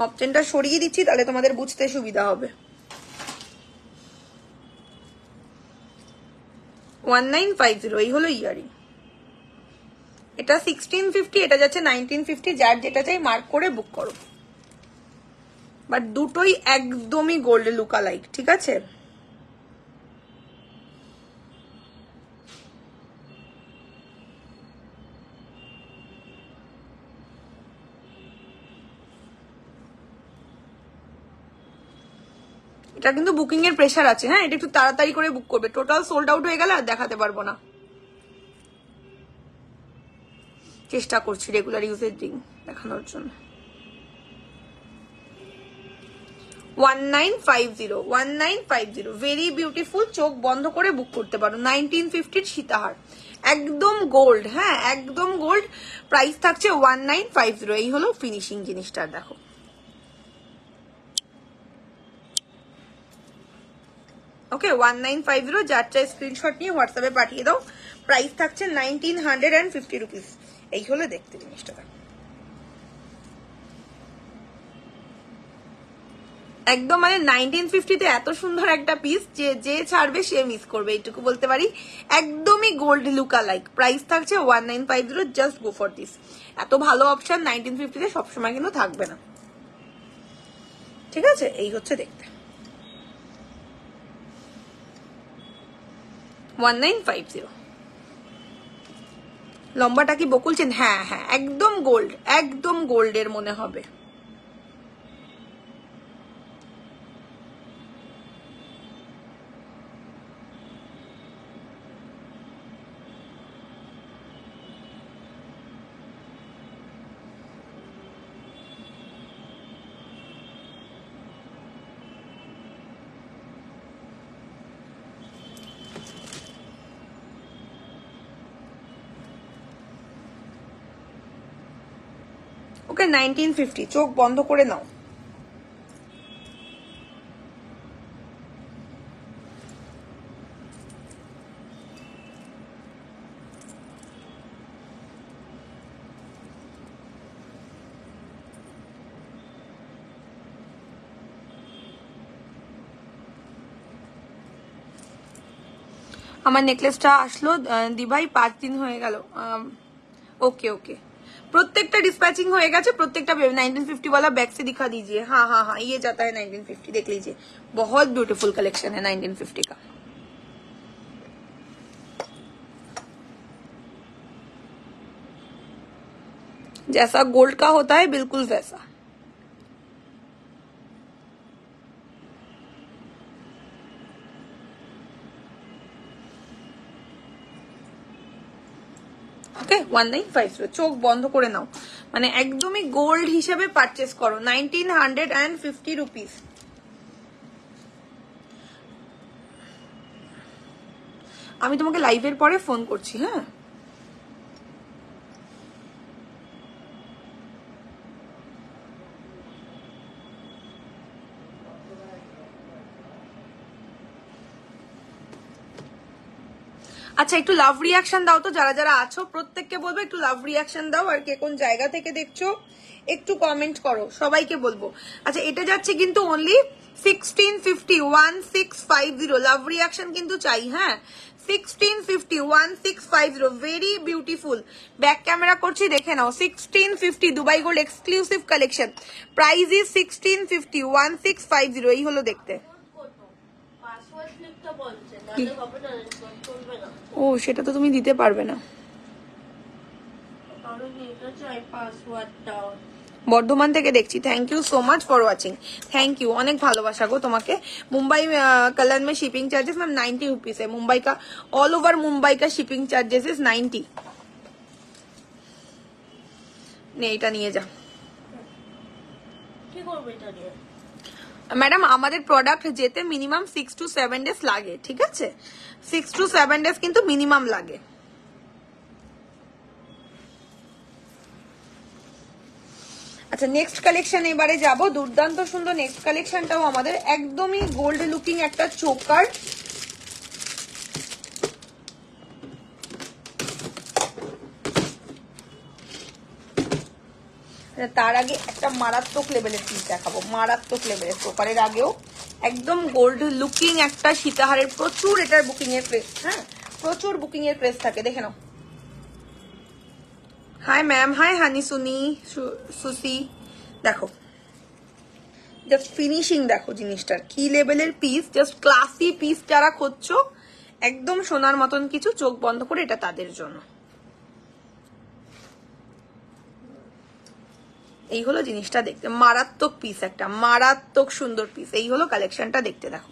অপশনটা সরিয়ে দিচ্ছি, তাহলে তোমাদের বুঝতে সুবিধা হবে। 1950, এই হলো ইয়ারিং। এটা 1650, এটা যাচ্ছে 1950। যার যেটা চাই মার্ক করে বুক করো। বাট দুটোই একদমই গোল্ড লুকা লাইক, ঠিক আছে? এটা কিন্তু বুকিং এর প্রেশার আছে, হ্যাঁ? এটা একটু তাড়াতাড়ি করে বুক করবে, টোটাল সোল্ড আউট হয়ে গেলে আর দেখাতে পারবো না। চেষ্টা করছি রেগুলার ইউজের রিং দেখানোর জন্য। 1950, 1950, ভেরি বিউটিফুল। চোখ বন্ধ করে বুক করতে পারো। 1950 সীতাহার, একদম গোল্ড, হ্যাঁ একদম গোল্ড। প্রাইস থাকছে 1950। এই হলো ফিনিশিং জিনিসটা, দেখো ওকে 1950। যার চাই স্ক্রিনশট নিয়ে হোয়াটসঅ্যাপে পাঠিয়ে দাও। প্রাইস থাকছে 1950 রুপিস। এই হলো দেখতে জিনিসটা, একদম মানে 1950-তে এত সুন্দর একটা পিস যে যে ছাড়বে সে মিস করবে, এইটুকু বলতে পারি। একদমই গোল্ড লুকা লাইক। প্রাইস থাকছে 1950। Just go for this. এত ভালো অপশন 1950-তে সবসময় কিন্তু থাকবে না, ঠিক আছে? এই হচ্ছে দেখতে 1950। লম্বাটা কি বকুলছেন? হ্যাঁ হ্যাঁ একদম গোল্ড, একদম গোল্ডের মনে হবে। ওকে 1950। চোখ বন্ধ করে নাও। আমার নেকলেসটা আসলো দিভাই, 5 দিন হয়ে গেল। ओके ओके, प्रत्येकटा डिस्पैचिंग हो गया, प्रत्येकटा 1950 वाला बैक से दिखा दीजिए। हाँ हाँ हाँ ये जाता है 1950, देख लीजिए बहुत ब्यूटीफुल कलेक्शन है 1950 का। जैसा गोल्ड का होता है बिल्कुल वैसा। ওকে 1950 চোখ বন্ধ করে নাও, মানে একদমই গোল্ড হিসেবে পারচেজ করো 1950 রুপিস। আমি তোমাকে লাইভের পরে ফোন করছি, হ্যাঁ? আচ্ছা একটু লাভ রিয়াকশন দাও তো, যারা যারা আছো প্রত্যেককে বলবো একটু লাভ রিয়াকশন দাও, আর কে কোন জায়গা থেকে দেখছো একটু কমেন্ট করো, সবাইকে বলবো। আচ্ছা এটা যাচ্ছে কিন্তু অনলি 1650, 1650। লাভ রিয়াকশন কিন্তু চাই, হ্যাঁ 1650, 1650 ভেরি বিউটিফুল। ব্যাক ক্যামেরা করছি দেখে নাও, 1650 Dubai gold exclusive collection. Price is 1650, 1650। এই হলো দেখতে। ও সেটা তো তুমি দিতে পারবে না, বর্ধমান থেকে দেখছি। Thank you so much for watching, thank you, অনেক ভালোবাসা গো তোমাকে। मुंबई कल्याण में शिपिंग चार्जेस मैम 90 रुपीज है। मुंबई का ऑल ओवर मुंबई का शिपिंग चार्जेस इज 90। নে এটা নিয়ে যা। কি করবে এটা নিয়ে? ম্যাডাম আমাদের প্রোডাক্ট যেতে মিনিমাম 6 to 7 ডেজ লাগে, ঠিক আছে? 6 to 7 ডেজ কিন্তু মিনিমাম লাগে। আচ্ছা নেক্সট কালেকশন এবারে যাব, দুর্দান্ত সুন্দর নেক্সট কালেকশনটাও আমাদের একদমই গোল্ড লুকিং একটা চোকার। তার আগে একটা মারাত্মক লেভেলের পিস দেখাবো, মারাত্মক লেভেলের চোকারের আগেও একদম গোল্ড লুকিং একটা সীতাহারের প্রচুর এটার বুকিং এর প্রেস, হ্যাঁ প্রচুর বুকিং এর প্রেস থাকে, দেখে নাও। হাই ম্যাম, হাই হানি সুনি সুসি, দেখো জাস্ট ফিনিশিং দেখো জিনিসটার কি লেভেলের পিস, জাস্ট ক্লাসি পিস। যারা খুঁজছো একদম সোনার মতন কিছু, চোখ বন্ধ করে এটা তাদের জন্য। এই হলো জিনিসটা দেখতে, মারাত্মক পিস, একটা মারাত্মক সুন্দর পিস। এই হলো কালেকশনটা দেখতে, দেখো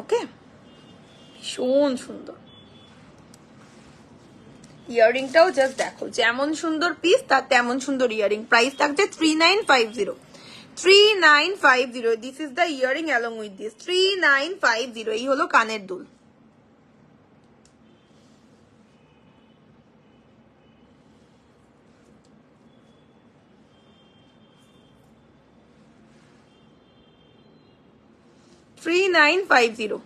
ওকে ভীষণ সুন্দর। ইয়াররিংটাও জাস্ট দেখো, যেমন সুন্দর পিস তার তেমন সুন্দর ইয়াররিং। প্রাইস থাকছে 3950, 3950। This is the earring along with this, 3950। এই হলো কানের দুল। $3950।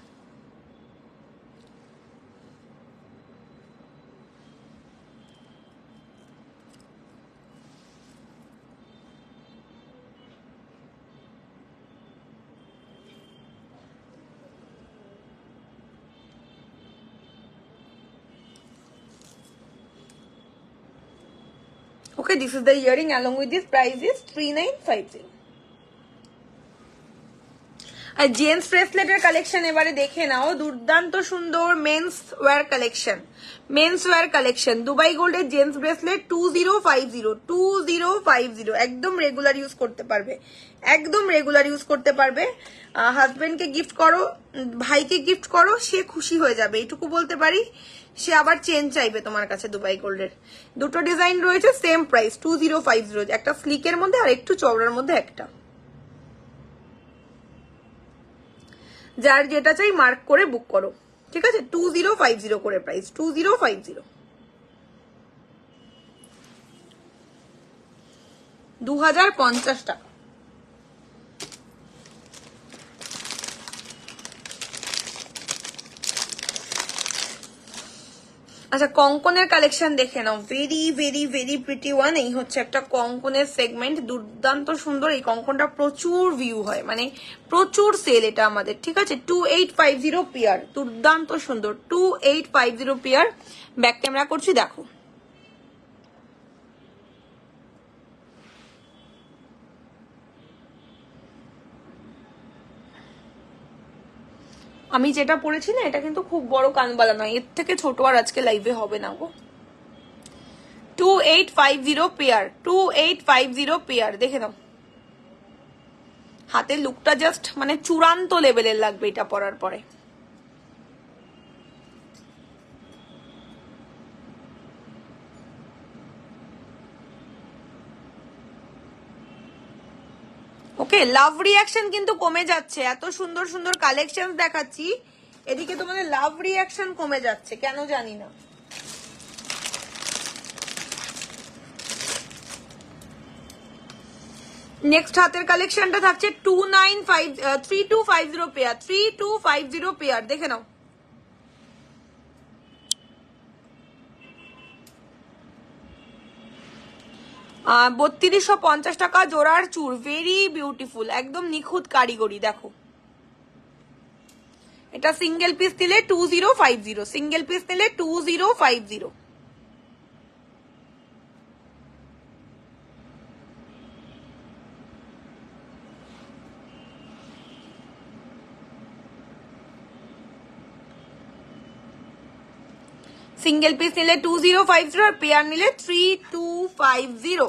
Okay, this is the earring along with this. Price is 3950। আর জেন্টস ব্রেসলেটের কালেকশন এবারে দেখে নাও, দুর্দান্ত সুন্দর men's wear collection. Men's wear collection Dubai গোল্ডের জেন্টস ব্রেসলেট 2050, 2050। একদম রেগুলার ইউজ করতে পারবে, একদম রেগুলার ইউজ করতে পারবে। হাজবেন্ডকে গিফট করো, ভাইকে গিফট করো, সে খুশি হয়ে যাবে, এইটুকু বলতে পারি। সে আবার চেন চাইবে তোমার কাছে দুবাই গোল্ডের। দুটো ডিজাইন রয়েছে, সেম প্রাইস 2050। একটা স্লিকের মধ্যে আর একটু চওড়ার মধ্যে একটা। যার যেটা চাই মার্ক করে বুক করো, ঠিক আছে? 2050 করে প্রাইস, 2050, 2050 টাকা। আচ্ছা, কঙ্কনের কালেকশন দেখে নাও, very very very pretty one. এই হচ্ছে একটা কঙ্কনের সেগমেন্ট, দুর্দান্ত সুন্দর। এই কঙ্কনটা প্রচুর ভিউ হয়, মানে প্রচুর সেল এটা আমাদের, ঠিক আছে? 2850 পেয়ার, দুর্দান্ত সুন্দর, 2850 পেয়ার। ব্যাক ক্যামেরা করছি, দেখো। আমি যেটা পরেছি না, এটা কিন্তু খুব বড় কানবালা নয়, এর থেকে ছোট আর আজকে লাইভে হবে না গো। 2850 পেয়ার, 2850 পেয়ার। দেখে নাও, হাতের লুকটা জাস্ট মানে চূড়ান্ত লেভেলের লাগবে এটা পরার পরে। ওকে, লাভ রিয়াকশন কিন্তু কমে যাচ্ছে, এত সুন্দর সুন্দর কালেকশন দেখাচ্ছি, এদিকে তোমাদের লাভ রিয়াকশন কমে যাচ্ছে কেন জানি না। নেক্সট হাতের কালেকশনটা থাকছে 3250 পেয়ার, 3250 পেয়ার। দেখে নাও, $3250 টাকা জোড়ার চুর, ভেরি বিউটিফুল, একদম নিখুঁত কারিগরি। দেখো, এটা সিঙ্গেল পিস নিলে 2050, সিঙ্গেল পিস নিলে 2050। সিঙ্গেল পিস নিলে 2050 আর পেয়ার নিলে 3250।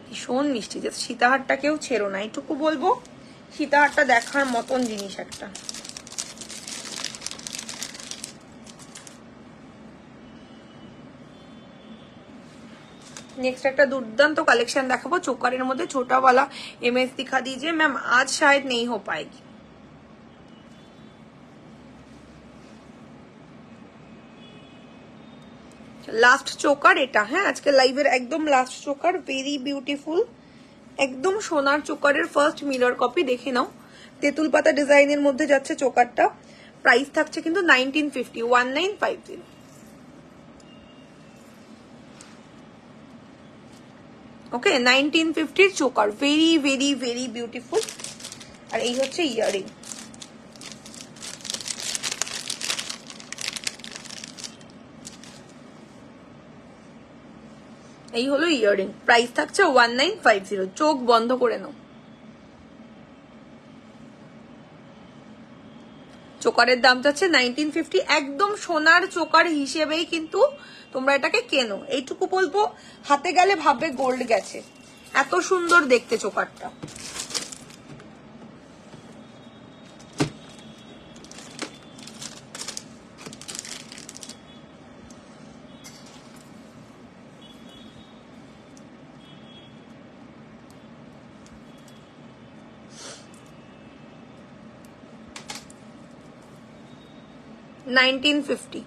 ভীষণ মিষ্টি, জাস্ট সীতাহারটা কেউ ছেড়ো না, এইটুকু বলবো। সীতাহারটা দেখার মতন জিনিস একটা। नेक्स्ट एक दुर्दांत कलेक्शन देखाबो चोकारेर मध्य छोटा वाला इमेज दिखा दीजिए मैम, आज शायद नहीं हो पाएगी। लास्ट चोकार एटा है आज के लाइव एकदम लास्ट चोकार, वेरी ब्यूटीफुल एकदम सोनार चोकारेर फार्स्ट मिरर कपि देखे नाओ। तेतुल पाता डिजाइनेर मध्य जाच्छे चोकारटा, प्राइस थाकছে কিন্তু 1950 1950। Okay 1950 choker, very very very beautiful. और এই হচ্ছে ইয়ারিং। এই হলো ইয়ারিং, প্রাইস থাকছে 1950। চোখ বন্ধ করে নাও। চোকারের দাম যাচ্ছে 1950, একদম সোনার চোকার হিসেবেই কিন্তু তোমরা এটাকে কেনো, এইটুকু বলবো। হাতে গেলে ভাববে গোল্ড গেছে, এত সুন্দর দেখতে চোকারটা। $1950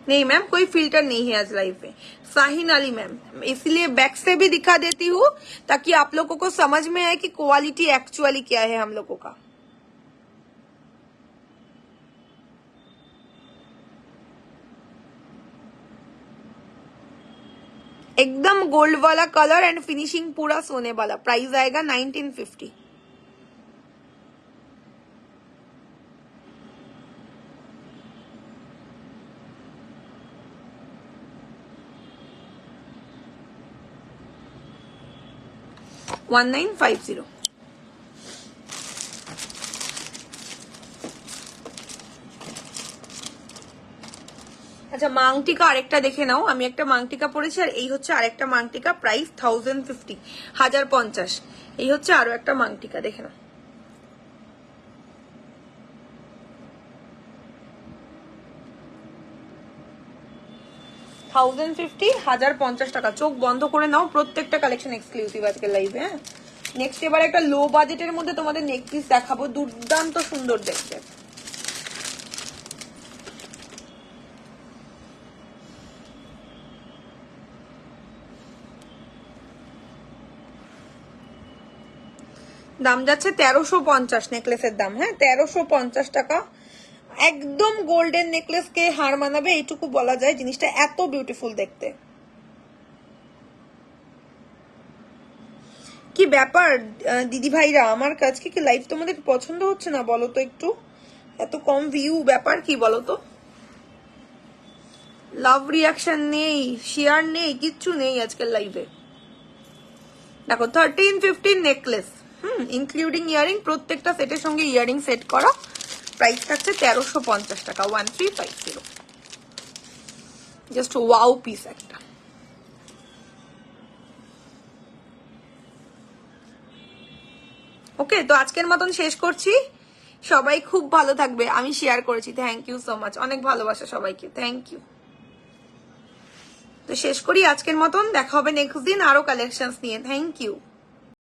नहीं मैम, कोई फिल्टर नहीं है आज लाइव में। साहिन अली मैम, इसलिए बैक से भी दिखा देती हूँ ताकि आप लोगों को समझ में आए कि क्वालिटी एक्चुअली क्या है हम लोगों का। एकदम गोल्ड वाला कलर एंड फिनिशिंग पूरा सोने वाला। प्राइस आएगा 1950। $1950। আচ্ছা, মাংটিকা আরেকটা দেখে নাও। আমি একটা মাংটিকা পরেছি আর এই হচ্ছে আরেকটা মাংটিকা, প্রাইস 1050, 1050। এই হচ্ছে আরো একটা মাংটিকা, দেখে নাও। $1050, 1050 টাকা। চোখ বন্ধ করে নাও, প্রত্যেকটা কালেকশন এক্সক্লুসিভ আজকে লাইভে। হ্যাঁ, নেক্সট এবার একটা লো বাজেটের মধ্যে তোমাদের নেক পিস দেখাবো, দুর্দান্ত সুন্দর দেখতে। দাম যাচ্ছে 1350 নেকলেসের দাম। হ্যাঁ, 1350 টাকা। একদম গোল্ডেন নেকলেস কে হার মানাবে এইটুকু বলা যায়, জিনিসটা এত বিউটিফুল দেখতে। কি ব্যাপার দিদি ভাইরা, আমার কাছে কি লাইভ তোমাদের পছন্দ হচ্ছে না বলো তো একটু? এত কম ভিউ, ব্যাপার কি বলো তো? লাভ রিয়াকশন নেই, শেয়ার নেই, কিচ্ছু নেই আজকের লাইভে। দেখো 1350 নেকলেস, ইনক্লুডিং ইয়ারিং, প্রত্যেকটা সেটের সঙ্গে ইয়ারিং সেট করা। প্রাইস থাকছে 1350 টাকা, 1350। জাস্ট ওয়াও পিস একটা। ওকে, তো আজকের মতন শেষ করছি। সবাই খুব ভালো থাকবে। আমি শেয়ার করেছি, থ্যাংক ইউ সো মাচ, অনেক ভালোবাসা সবাইকে, থ্যাংক ইউ। তো শেষ করি আজকের মতন, দেখা হবে নেক্সট দিন আরো কালেকশনস নিয়ে। Thank you.